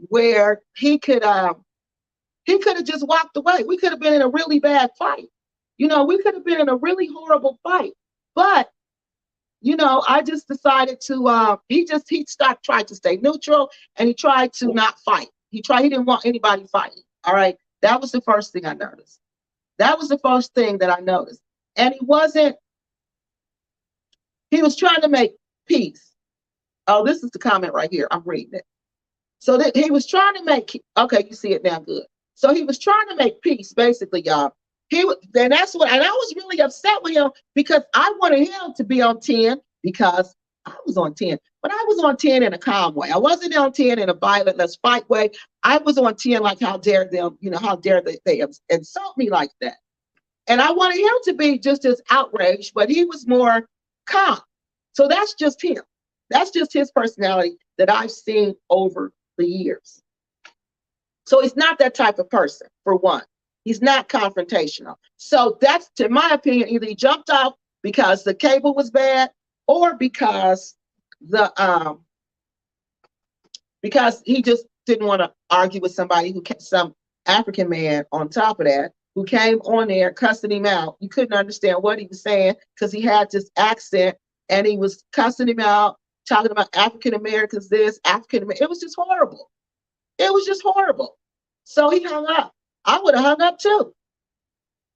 where he could have just walked away. We could have been in a really bad fight. We could have been in a really horrible fight. But I just decided to he tried to stay neutral, and he tried to not fight. He didn't want anybody fighting. All right. That was the first thing I noticed. That was the first thing that I noticed. And he was trying to make peace. Oh, this is the comment right here. I'm reading it. So that he was trying to make, okay, you see it now, good. So he was trying to make peace, basically, y'all. And I was really upset with him because I wanted him to be on 10 because I was on 10. But I was on 10 in a calm way. I wasn't on 10 in a violent, let's fight way. I was on 10 like, how dare them, how dare they insult me like that. And I wanted him to be just as outraged, but he was more calm. So that's just him. That's just his personality that I've seen over the years. So he's not that type of person, for one. He's not confrontational. So that's, to my opinion, either he jumped off because the cable was bad, or because he just didn't want to argue with somebody some African man on top of that, who came on there cussing him out. You couldn't understand what he was saying because he had this accent, and he was cussing him out, talking about African Americans this, African Americans. It was just horrible. It was just horrible. So he hung up. I would have hung up too.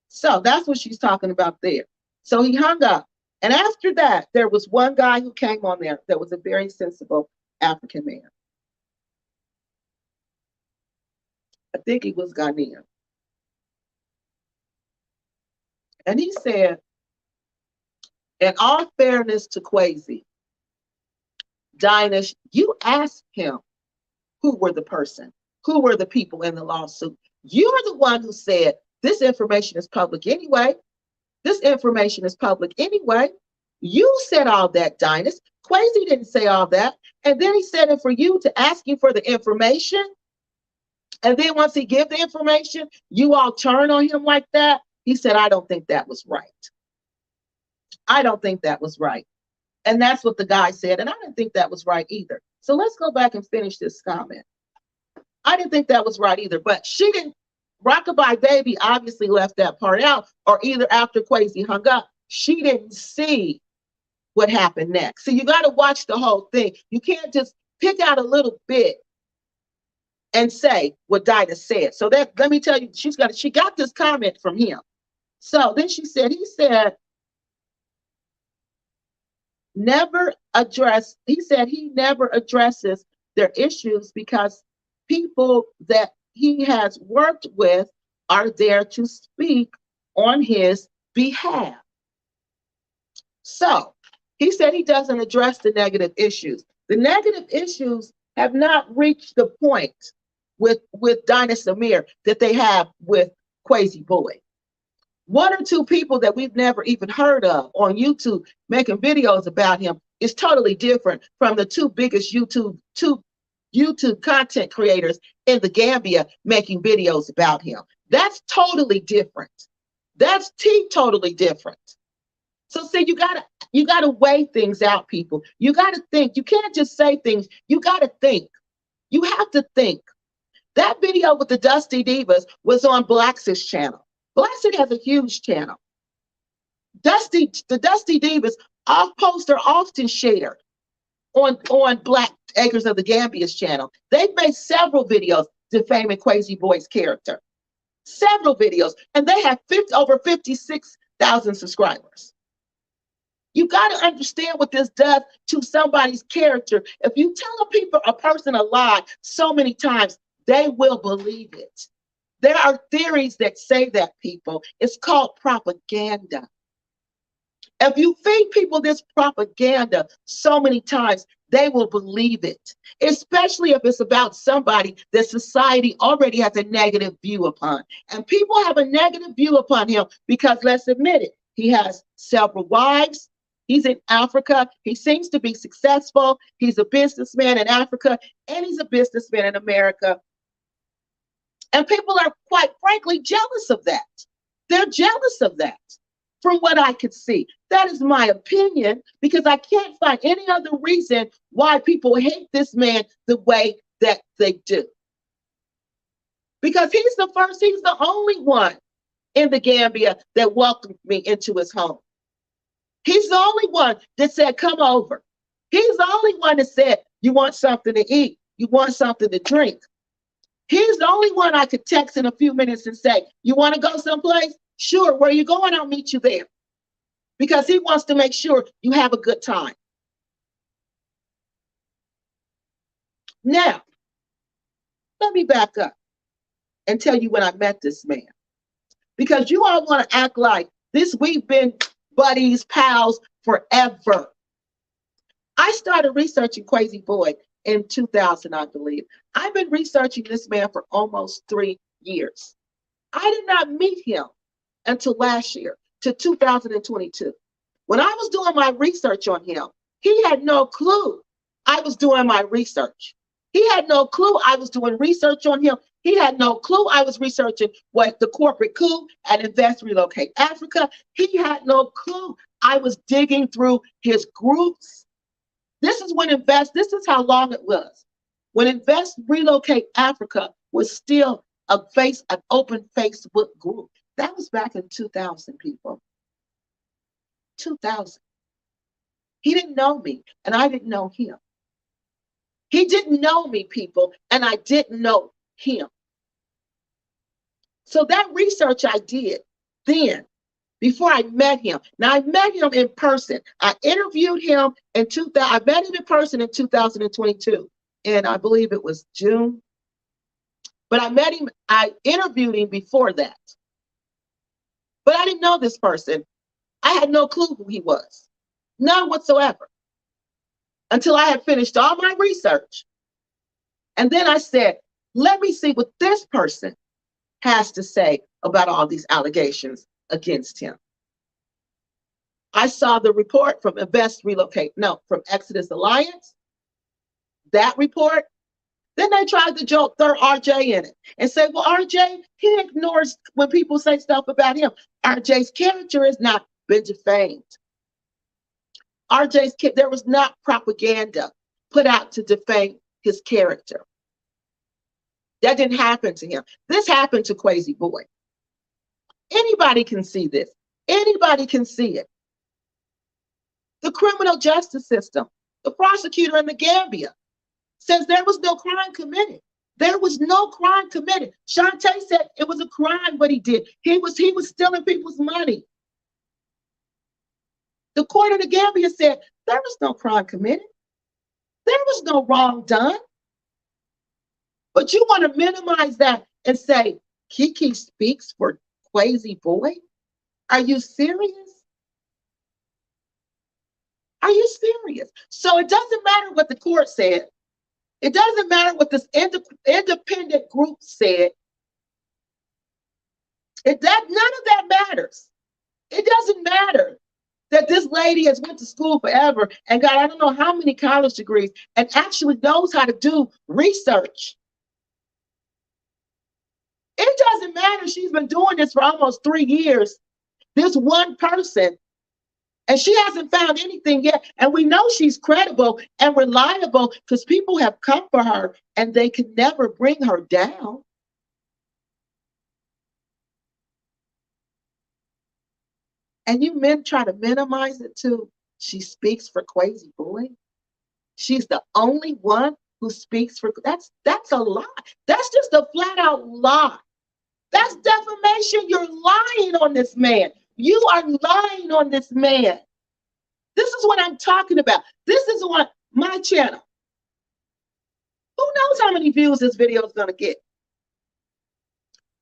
So that's what she's talking about there. So he hung up. And after that, there was one guy who came on there that was a very sensible African man. I think he was Ghanaian. And he said, in all fairness to Kwesi, Dinah, you asked him who were the person, who were the people in the lawsuit. You're the one who said, this information is public anyway. This information is public anyway. You said all that, Dinah. Kwesi didn't say all that. And then he said it for you to ask you for the information. And then once he gave the information, you all turn on him like that. He said, I don't think that was right. I don't think that was right. And that's what the guy said. And I didn't think that was right either. So let's go back and finish this comment. I didn't think that was right either. But she didn't. Rockabye Baby obviously left that part out, or either after Kwesi hung up, she didn't see what happened next. So you got to watch the whole thing. You can't just pick out a little bit and say what Dinah said. So that, let me tell you, she got this comment from him. So then he said, he never addresses their issues because people that he has worked with are there to speak on his behalf. So he said he doesn't address the negative issues. The negative issues have not reached the point with Dinah Samir that they have with Kwesi Boy. One or two people that we've never even heard of on YouTube making videos about him is totally different from the two biggest YouTube content creators in the Gambia making videos about him. That's totally different. That's totally different. So see, you gotta weigh things out, people. You gotta think. You can't just say things. You gotta think. You have to think. That video with the Dusty Divas was on Black's channel. Black's has a huge channel. The Dusty Divas poster often share on Black Acres of the Gambia's channel. They've made several videos defaming Kwesi Boy's character. Several videos. And they have over 56,000 subscribers. You got to understand what this does to somebody's character. If you tell a person a lie so many times, they will believe it. There are theories that say that, people. It's called propaganda. If you feed people this propaganda so many times, they will believe it, especially if it's about somebody that society already has a negative view upon. And people have a negative view upon him because, let's admit it, he has several wives. He's in Africa. He seems to be successful. He's a businessman in Africa, and he's a businessman in America. And people are, quite frankly, jealous of that. They're jealous of that. From what I could see, that is my opinion, because I can't find any other reason why people hate this man the way that they do. Because he's the only one in the Gambia that welcomed me into his home. He's the only one that said, come over. He's the only one that said, you want something to eat? You want something to drink? He's the only one I could text in a few minutes and say, you want to go someplace? Sure, where are you going? I'll meet you there. Because he wants to make sure you have a good time. Now, let me back up and tell you when I met this man. Because you all want to act like we've been buddies, pals forever. I started researching Kwesi Boy in 2000, I believe. I've been researching this man for almost 3 years. I did not meet him until last year, to 2022. When I was doing my research on him, he had no clue I was doing my research. He had no clue I was doing research on him. He had no clue I was researching what the corporate coup and Invest Relocate Africa. He had no clue I was digging through his groups. This is how long it was. When Invest Relocate Africa was still an open Facebook group. That was back in 2000, people. 2000. He didn't know me, and I didn't know him. He didn't know me, people, and I didn't know him. So that research I did then, before I met him. Now, I met him in person. I interviewed him in 2000. I met him in person in 2022, and I believe it was June. But I interviewed him before that. But I didn't know this person. I had no clue who he was, none whatsoever, until I had finished all my research. And then I said, let me see what this person has to say about all these allegations against him. I saw the report from from Exodus Alliance, that report. Then they tried to throw RJ in it and say, well, RJ, he ignores when people say stuff about him. RJ's character has not been defamed. There was not propaganda put out to defame his character. That didn't happen to him. This happened to Kwesi Boy. Anybody can see this. Anybody can see it. The criminal justice system, the prosecutor in the Gambia, says there was no crime committed. There was no crime committed. Shantae said it was a crime what he did. He was stealing people's money. The court of the Gambia said there was no crime committed. There was no wrong done. But you want to minimize that and say Keke speaks for Kwesi Boy? Are you serious? Are you serious? So it doesn't matter what the court said. It doesn't matter what this independent group said. None of that matters. It doesn't matter that this lady has went to school forever and got I don't know how many college degrees and actually knows how to do research. It doesn't matter. She's been doing this for almost 3 years. This one person, and she hasn't found anything yet. And we know she's credible and reliable because people have come for her and they can never bring her down. And you men try to minimize it to she speaks for Kwesi Boy. She's the only one who speaks for that's a lie. That's just a flat out lie. That's defamation. You're lying on this man. You are lying on this man. is what I'm talking about. This is what my channel. Who knows how many views this video is going to get?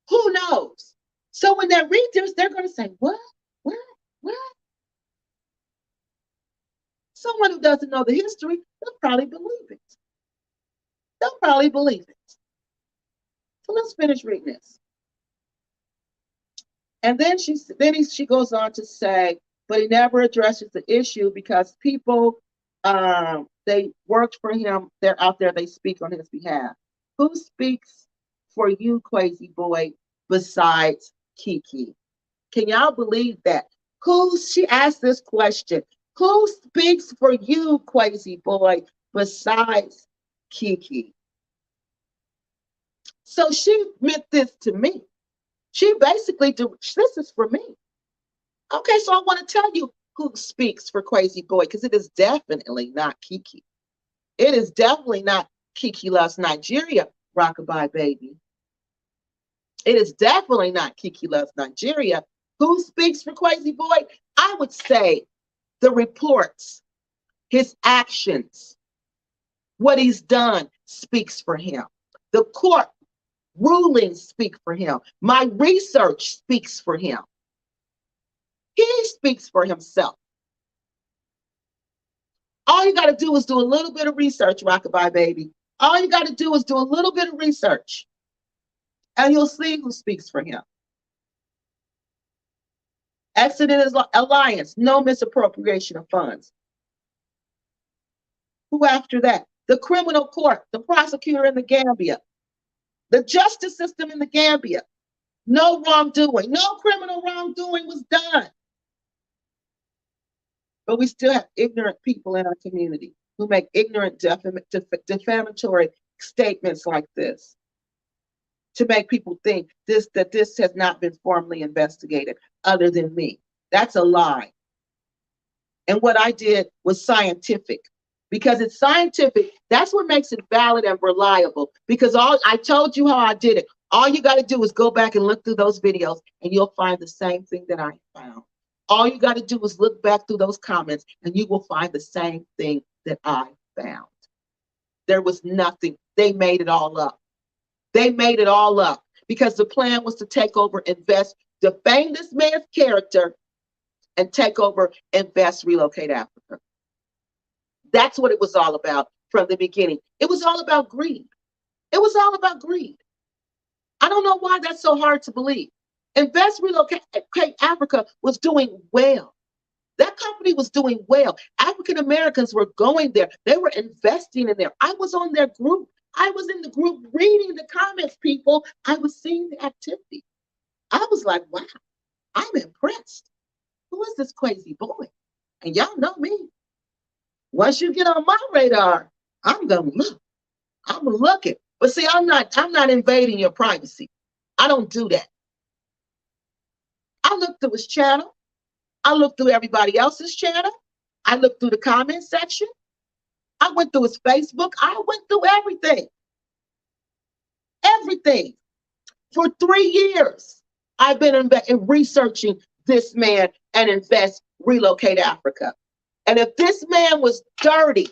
Who knows? So when they read this, they're going to say, what? What? What? Someone who doesn't know the history, they'll probably believe it. They'll probably believe it. So let's finish reading this. And then she goes on to say, but he never addresses the issue because people, they worked for him. They're out there. They speak on his behalf. Who speaks for you, Kwesi boy, besides Keke? Can y'all believe that? She asked this question. Who speaks for you, Kwesi boy, besides Keke? So she meant this to me. She basically, this is for me. Okay, so I want to tell you who speaks for Kwesi boy, because it is definitely not Keke. It is definitely not Keke LuvsNIGERIA, Rockabye Baby. It is definitely not Keke LuvsNIGERIA. Who speaks for Kwesi boy? I would say the reports, his actions, what he's done speaks for him. The court rulings speak for him. My research speaks for him. He speaks for himself. All you got to do is do a little bit of research, Rockabye Baby. All you got to do is do a little bit of research, and you'll see who speaks for him. Exodus Alliance, no misappropriation of funds. Who after that? The criminal court, the prosecutor in the Gambia, the justice system in the Gambia. No wrongdoing, no criminal wrongdoing was done. But we still have ignorant people in our community who make ignorant, defamatory statements like this to make people think that this has not been formally investigated other than me. That's a lie. And what I did was scientific. Because it's scientific, that's what makes it valid and reliable. Because I told you how I did it. All you got to do is go back and look through those videos and you'll find the same thing that I found. All you got to do is look back through those comments and you will find the same thing that I found. There was nothing. They made it all up. They made it all up because the plan was to take over, invest, defame this man's character, and take over, invest, relocate Africa. That's what it was all about from the beginning. It was all about greed. It was all about greed. I don't know why that's so hard to believe. Invest, relocate Africa was doing well. That company was doing well. African Americans were going there. They were investing in there. I was on their group. I was in the group reading the comments, people. I was seeing the activity. I was like, wow, I'm impressed. Who is this Kwesi boy? And y'all know me. Once you get on my radar, I'm gonna look. I'm looking. But see, I'm not invading your privacy. I don't do that. I looked through his channel. I looked through everybody else's channel. I looked through the comment section. I went through his Facebook. I went through everything. Everything. For 3 years, I've been researching this man and invest, relocate Africa. And if this man was dirty,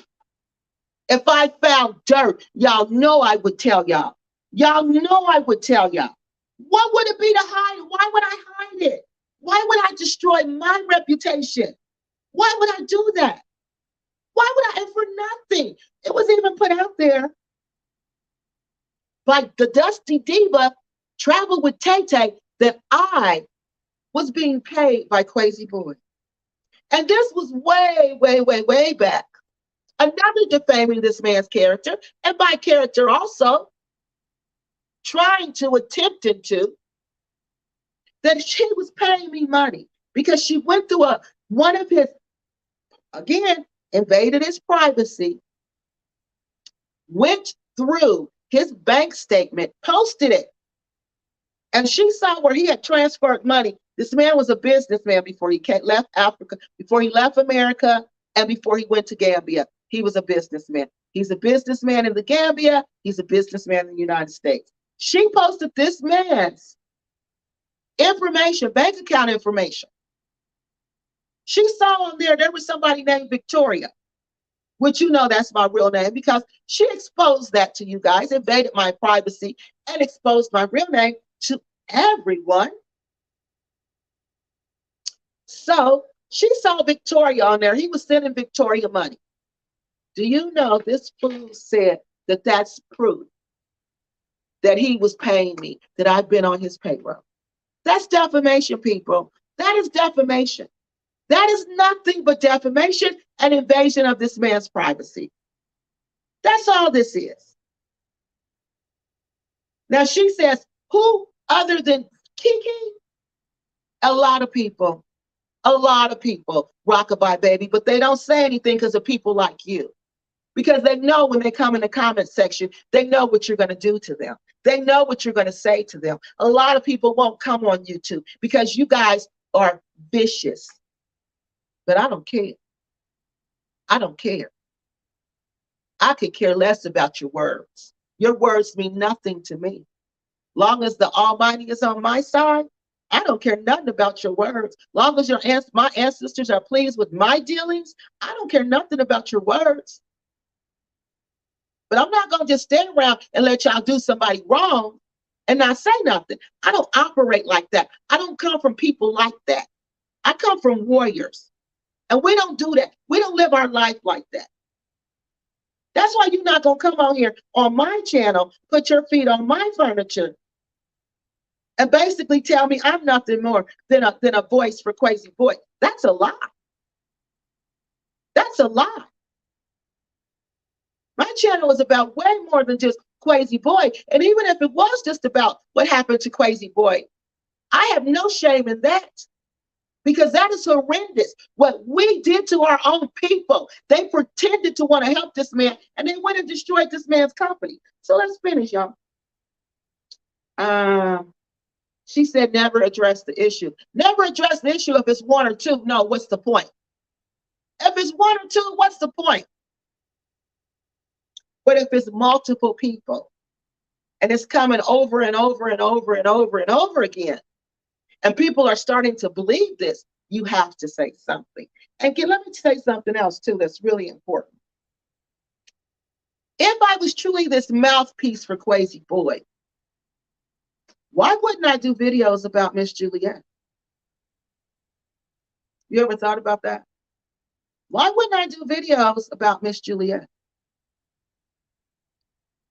if I found dirt, y'all know I would tell y'all. Y'all know I would tell y'all. What would it be to hide? Why would I hide it? Why would I destroy my reputation? Why would I do that? Why would I? And for nothing. It was even put out there by the Dusty Diva, Travel with Tay Tay, that I was being paid by Kwesi boy. And this was way, way, way, way back. Another defaming this man's character, and my character also, attempting to, that she was paying me money because she went through one of his, again, invaded his privacy, went through his bank statement, posted it, and she saw where he had transferred money. This man was a businessman before he left Africa, before he left America, and before he went to Gambia. He was a businessman. He's a businessman in the Gambia. He's a businessman in the United States. She posted this man's information, bank account information. She saw on there was somebody named Victoria, which you know that's my real name, because she exposed that to you guys, invaded my privacy, and exposed my real name to everyone. So she saw Victoria on there. He was sending Victoria money. Do you know this fool said that that's proof that he was paying me, that I've been on his payroll? That's defamation, people. That is defamation. That is nothing but defamation and invasion of this man's privacy. That's all this is. Now she says, who other than Keke? A lot of people rockabye baby, but they don't say anything because of people like you. Because they know when they come in the comment section, they know what you're going to do to them. They know what you're going to say to them. A lot of people won't come on YouTube because you guys are vicious. But I don't care. I don't care. I could care less about your words. Your words mean nothing to me. Long as the Almighty is on my side, I don't care nothing about your words. Long as my ancestors are pleased with my dealings, I don't care nothing about your words. But I'm not going to just stand around and let y'all do somebody wrong and not say nothing. I don't operate like that. I don't come from people like that. I come from warriors. And we don't do that. We don't live our life like that. That's why you're not going to come on here on my channel, put your feet on my furniture, and basically tell me I'm nothing more than a voice for Kwesi Boy. That's a lie. That's a lie. My channel is about way more than just Kwesi Boy. And even if it was just about what happened to Kwesi Boy, I have no shame in that. Because that is horrendous. What we did to our own people. They pretended to want to help this man, and they went and destroyed this man's company. So let's finish, y'all. She said never address the issue. Never address the issue if it's one or two. No, what's the point? If it's one or two, what's the point? But if it's multiple people, and it's coming over and over and over and over and over again, and people are starting to believe this, you have to say something. And let me say something else too that's really important. If I was truly this mouthpiece for Kwesi Boy, why wouldn't I do videos about Miss Juliet? You ever thought about that? Why wouldn't I do videos about Miss Juliet?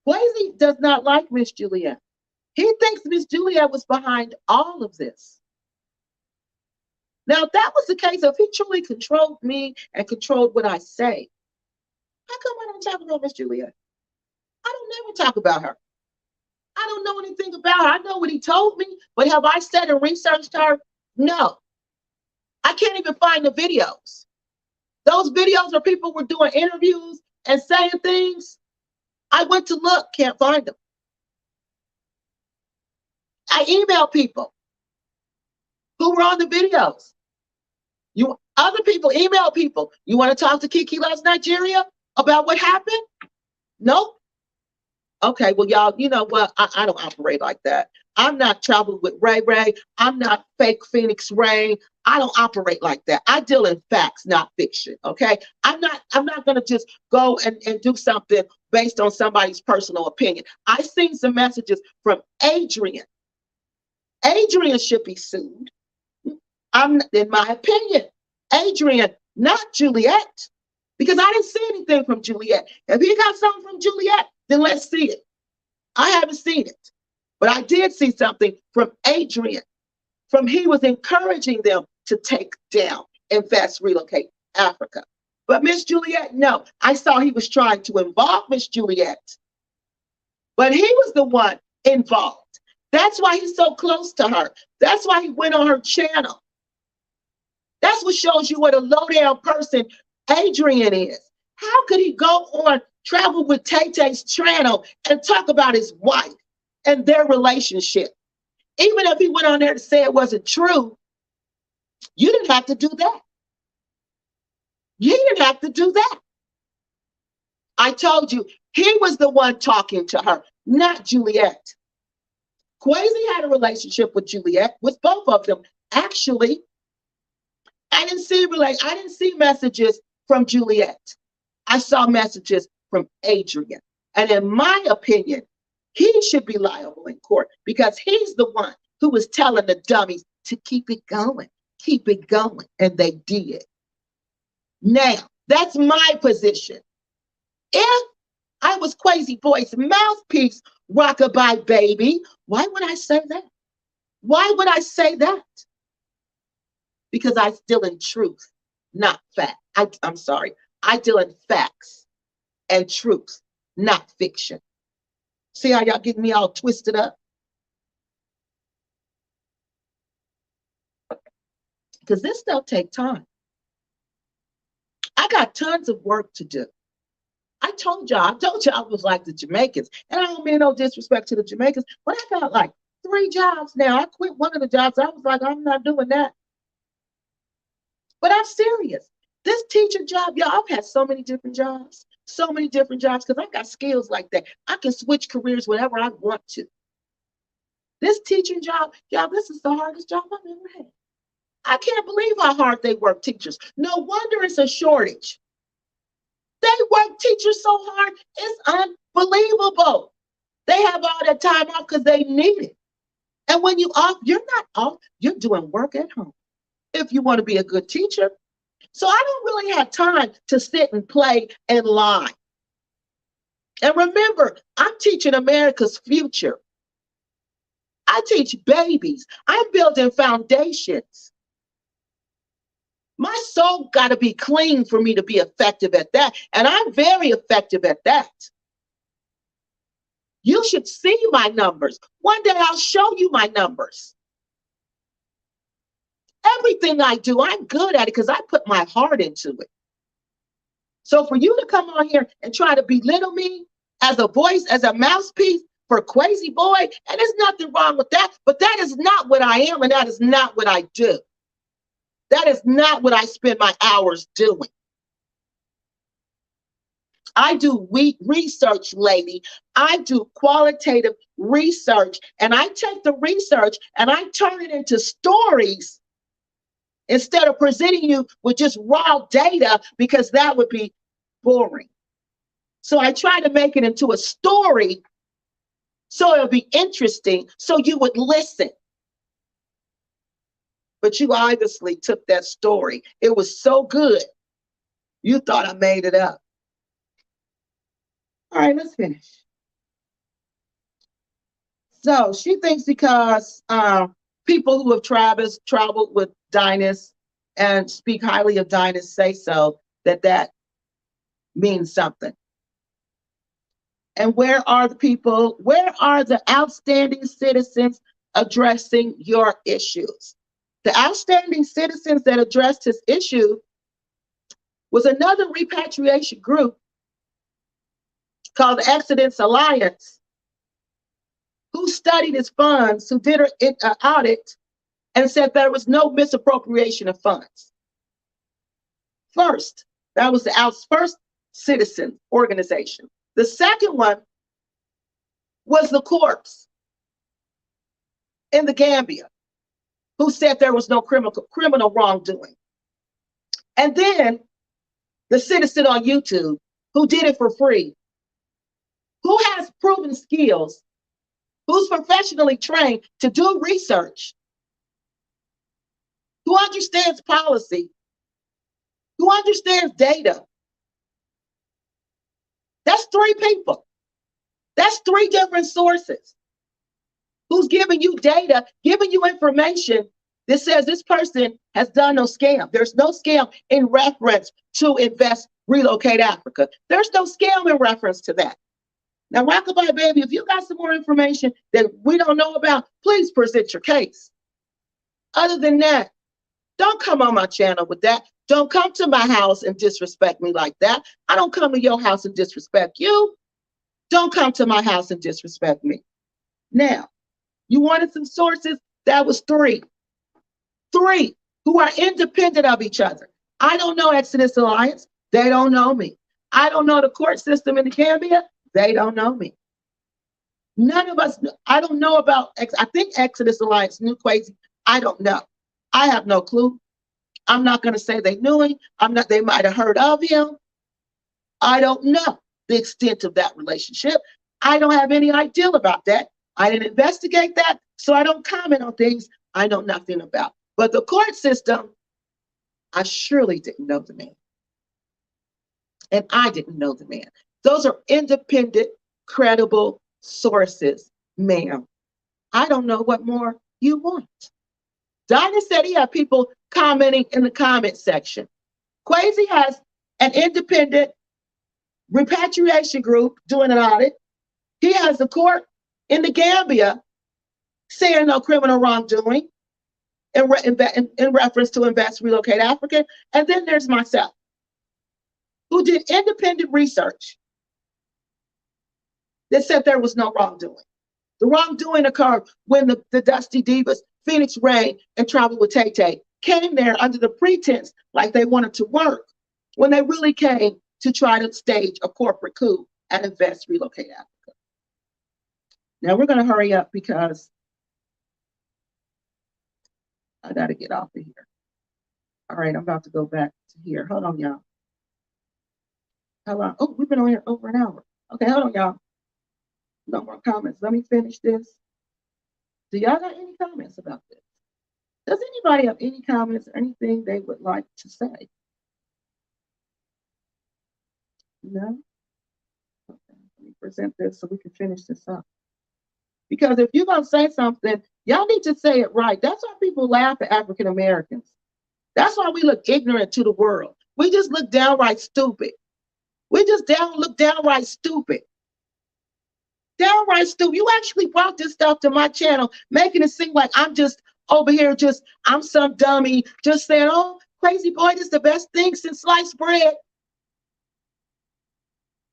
Kwesi does not like Miss Juliet. He thinks Miss Juliet was behind all of this. Now, if that was the case, if he truly controlled me and controlled what I say, how come I don't talk about Miss Juliet? I don't never talk about her. I don't know anything about her. I know what he told me, but have I sat and researched her? No. I can't even find the videos. Those videos where people were doing interviews and saying things, I went to look, can't find them. I emailed people who were on the videos. Other people email people. You want to talk to Keke LuvsNIGERIA about what happened? Nope. Okay, well, y'all, you know what? I don't operate like that. I'm not traveling with Ray Ray. I'm not fake Phoenix Ray. I don't operate like that. I deal in facts, not fiction. Okay. I'm not gonna just go and do something based on somebody's personal opinion. I've seen some messages from Adrian. Adrian should be sued. In my opinion, Adrian, not Juliet, because I didn't see anything from Juliet. If he got something from Juliet, then let's see it. I haven't seen it, but I did see something from Adrian. He was encouraging them to take down, invest, relocate Africa. But Miss Juliet, no, I saw he was trying to involve Miss Juliet, but he was the one involved. That's why he's so close to her. That's why he went on her channel. That's what shows you what a low-down person Adrian is. How could he go on travel with Tay-Tay's channel and talk about his wife and their relationship? Even if he went on there to say it wasn't true, you didn't have to do that. You didn't have to do that. I told you, he was the one talking to her, not Juliet. Kwesi had a relationship with Juliet, with both of them. Actually, I didn't see messages from Juliet. I saw messages from Adrian. And in my opinion, he should be liable in court because he's the one who was telling the dummies to keep it going, and they did. Now, that's my position. If I was Kwesi Boy's mouthpiece, rockabye baby, why would I say that? Why would I say that? Because I deal in truth, not fact. I'm sorry. I deal in facts and truth, not fiction. See how y'all getting me all twisted up? Because this stuff takes time. I got tons of work to do. I told y'all I was like the Jamaicans. And I don't mean no disrespect to the Jamaicans, but I got like 3 jobs now. I quit one of the jobs. I was like, I'm not doing that. But I'm serious. This teaching job, y'all, I've had so many different jobs. So many different jobs because I got skills like that. I can switch careers whenever I want to. This teaching job, y'all, this is the hardest job I've ever had. I can't believe how hard they work, teachers. No wonder it's a shortage. They work teachers so hard, it's unbelievable. They have all that time off because they need it. And when you off, you're not off, you're doing work at home if you want to be a good teacher. So I don't really have time to sit and play and lie. And remember, I'm teaching America's future. I teach babies. I'm building foundations. My soul got to be clean for me to be effective at that. And I'm very effective at that. You should see my numbers. One day I'll show you my numbers. Everything I do, I'm good at it because I put my heart into it. So for you to come on here and try to belittle me as a voice, as a mouthpiece for Kwesi Boy, and there's nothing wrong with that, but that is not what I am and that is not what I do. That is not what I spend my hours doing. I do research, lady. I do qualitative research, and I take the research and I turn it into stories instead of presenting you with just raw data because that would be boring. So I try to make it into a story so it'll be interesting, so you would listen. But you obviously took that story. It was so good, you thought I made it up. All right, let's finish. So she thinks because people who have traveled with Dinus and speak highly of Dinus say so, that means something. And where are the people? Where are the outstanding citizens addressing your issues? The outstanding citizens that addressed his issue was another repatriation group called the Exodus Alliance, who studied his funds, who did an audit and said there was no misappropriation of funds. First, that was the first citizen organization. The second one was the corpse in the Gambia, who said there was no criminal wrongdoing. And then the citizen on YouTube who did it for free, who has proven skills, who's professionally trained to do research, who understands policy, who understands data. That's 3 people. That's 3 different sources. Who's giving you data, giving you information that says this person has done no scam. There's no scam in reference to relocate Africa. There's no scam in reference to that. Now, rockabye baby, if you got some more information that we don't know about, please present your case. Other than that, don't come on my channel with that. Don't come to my house and disrespect me like that. I don't come to your house and disrespect you. Don't come to my house and disrespect me. Now, you wanted some sources? That was 3. 3 who are independent of each other. I don't know Exodus Alliance. They don't know me. I don't know the court system in the Gambia. They don't know me. None of us, I don't know about, I think Exodus Alliance knew Kwesi. I don't know. I have no clue. I'm not going to say they knew him. They might have heard of him. I don't know the extent of that relationship. I don't have any idea about that. I didn't investigate that, so I don't comment on things I know nothing about. But the court system, I surely didn't know the man. And I didn't know the man. Those are independent, credible sources, ma'am. I don't know what more you want. Dinah said he had people commenting in the comment section. Kwesi has an independent repatriation group doing an audit. He has the court in the Gambia saying no criminal wrongdoing in reference to Invest, Relocate Africa. And then there's myself, who did independent research that said there was no wrongdoing. The wrongdoing occurred when the Dusty Divas, Phoenix Ray, and Travel with Tay Tay came there under the pretense like they wanted to work, when they really came to try to stage a corporate coup and Invest, Relocate Africa. Now we're going to hurry up because I got to get off of here. All right, I'm about to go back to here. Hold on, y'all. How long? Oh, we've been on here over an hour. Okay, hold on, y'all. No more comments. Let me finish this. Do y'all got any comments about this? Does anybody have any comments or anything they would like to say? No? Okay, let me present this so we can finish this up. Because if you're going to say something, y'all need to say it right. That's why people laugh at African Americans. That's why we look ignorant to the world. We just look downright stupid. We just look downright stupid. Downright stupid. You actually brought this stuff to my channel, making it seem like I'm just over here, I'm some dummy, just saying, oh, Crazy Boy, this is the best thing since sliced bread.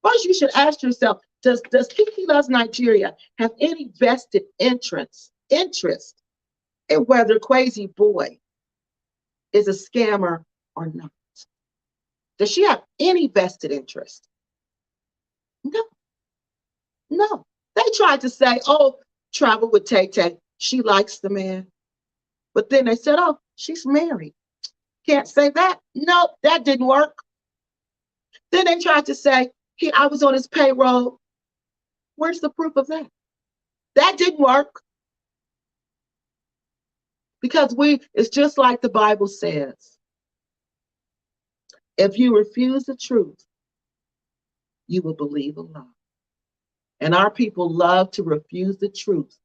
First, you should ask yourself, does Keke Loves Nigeria have any vested interest in whether Crazy Boy is a scammer or not? Does she have any vested interest? No. No. They tried to say, oh, Travel with Tay Tay, she likes the man. But then they said, oh, she's married. Can't say that. Nope, that didn't work. Then they tried to say, I was on his payroll. Where's the proof of that? That didn't work. Because it's just like the Bible says. If you refuse the truth, you will believe a lie. And our people love to refuse the truth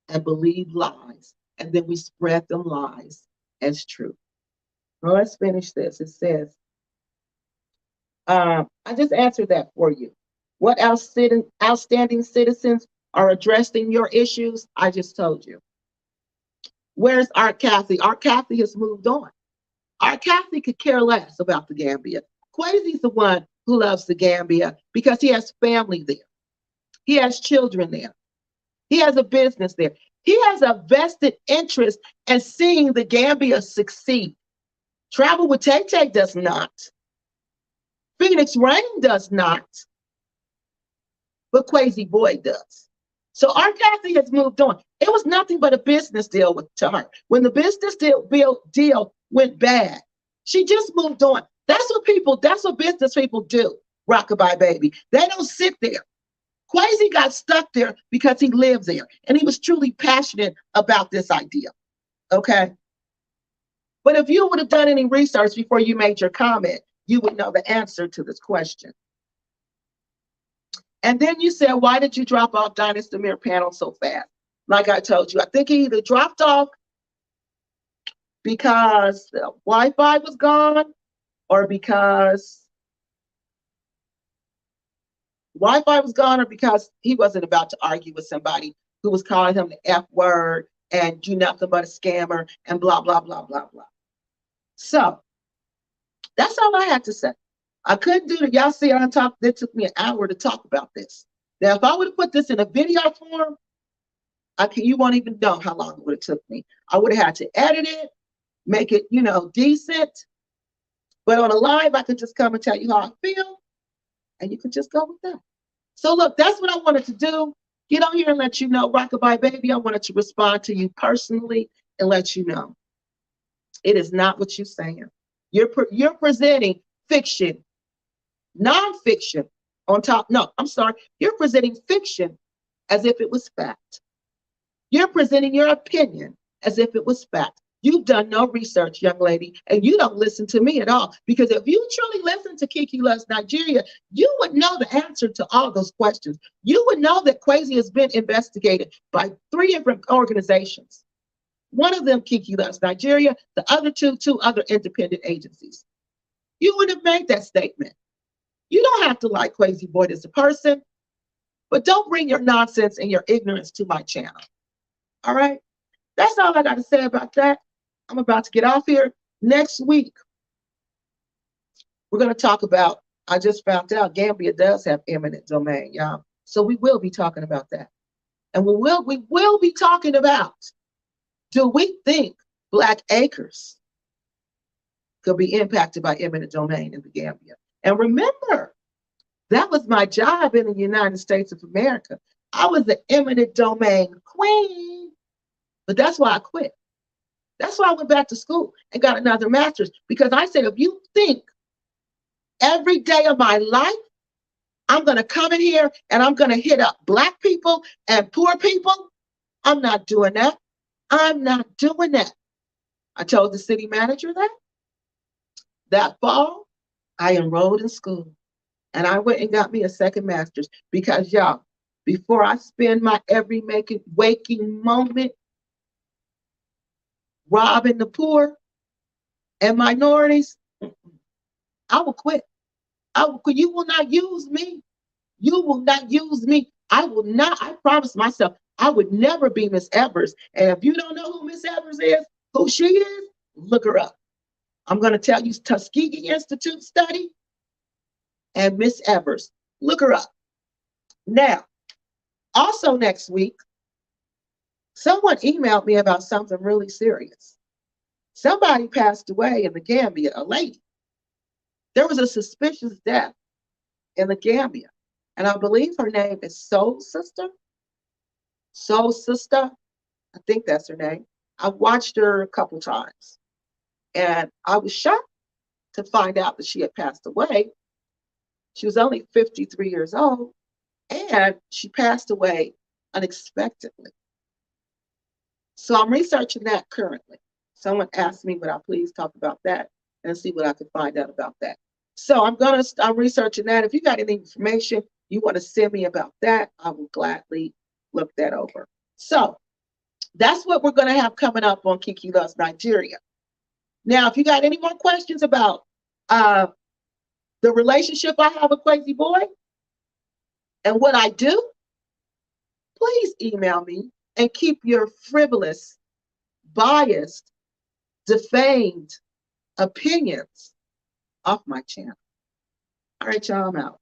and believe lies. And then we spread them lies as truth. Well, let's finish this. It says, I just answered that for you. What outstanding citizens are addressing your issues? I just told you. Where's Art Kathy? Art Kathy has moved on. Art Kathy could care less about the Gambia. Kwesi's the one who loves the Gambia because he has family there. He has children there. He has a business there. He has a vested interest in seeing the Gambia succeed. Travel with Tay Tay does not. Phoenix Rain does not. But Crazy Boy does. So our Kathy has moved on. It was nothing but a business deal to her. When the business deal went bad, she just moved on. That's what business people do, Rockabye Baby. They don't sit there. Kwesi got stuck there because he lived there and he was truly passionate about this idea. Okay. But if you would have done any research before you made your comment, you would know the answer to this question. And then you said, why did you drop off Dinah's Demir panel so fast? Like I told you, I think he either dropped off because the Wi-Fi was gone or because Wi-Fi was gone or because he wasn't about to argue with somebody who was calling him the F word and you nothing but a scammer and blah, blah, blah, blah, blah. So that's all I had to say. I couldn't do it. Y'all see on top, it took me an hour to talk about this. Now, if I would have put this in a video form, you won't even know how long it would have took me. I would have had to edit it, make it, decent. But on a live, I could just come and tell you how I feel, and you could just go with that. So look, that's what I wanted to do. Get on here and let you know, Rockabye Baby, I wanted to respond to you personally and let you know. It is not what you're saying. You're presenting fiction, nonfiction on top. No, I'm sorry. You're presenting fiction as if it was fact. You're presenting your opinion as if it was fact. You've done no research, young lady, and you don't listen to me at all. Because if you truly listen to Keke Loves Nigeria, you would know the answer to all those questions. You would know that Kwesi has been investigated by 3 different organizations. One of them, Keke Loves Nigeria, the other two other independent agencies. You wouldn't have made that statement. You don't have to like Kwesi Boyd as a person, but don't bring your nonsense and your ignorance to my channel. All right? That's all I got to say about that. I'm about to get off here. Next week, we're going to talk about, I just found out Gambia does have eminent domain, y'all. So we will be talking about that. And we will be talking about, do we think Black acres could be impacted by eminent domain in the Gambia? And remember, that was my job in the United States of America. I was the eminent domain queen, but that's why I quit. That's why I went back to school and got another master's, because I said, if you think every day of my life, I'm going to come in here and I'm going to hit up Black people and poor people, I'm not doing that. I'm not doing that. I told the city manager that fall, I enrolled in school and I went and got me a second master's, because y'all, before I spend my every waking moment robbing the poor and minorities, I will quit. You will not use me. You will not use me. I will not. I promised myself I would never be Miss Evers. And if you don't know who Miss Evers is, who she is, look her up. I'm going to tell you Tuskegee Institute study and Miss Evers. Look her up. Now, also next week, someone emailed me about something really serious. Somebody passed away in the Gambia, a lady. There was a suspicious death in the Gambia. And I believe her name is Soul Sister. Soul Sister. I think that's her name. I watched her a couple times. And I was shocked to find out that she had passed away. She was only 53 years old. And she passed away unexpectedly. So I'm researching that currently. Someone asked me, would I please talk about that and see what I could find out about that. So I'm researching that. If you got any information you want to send me about that, I will gladly look that over. So that's what we're going to have coming up on Keke Loves Nigeria. Now, if you got any more questions about the relationship I have with Kwesi Boyd and what I do, please email me and keep your frivolous, biased, defamed opinions off my channel. All right, y'all, I'm out.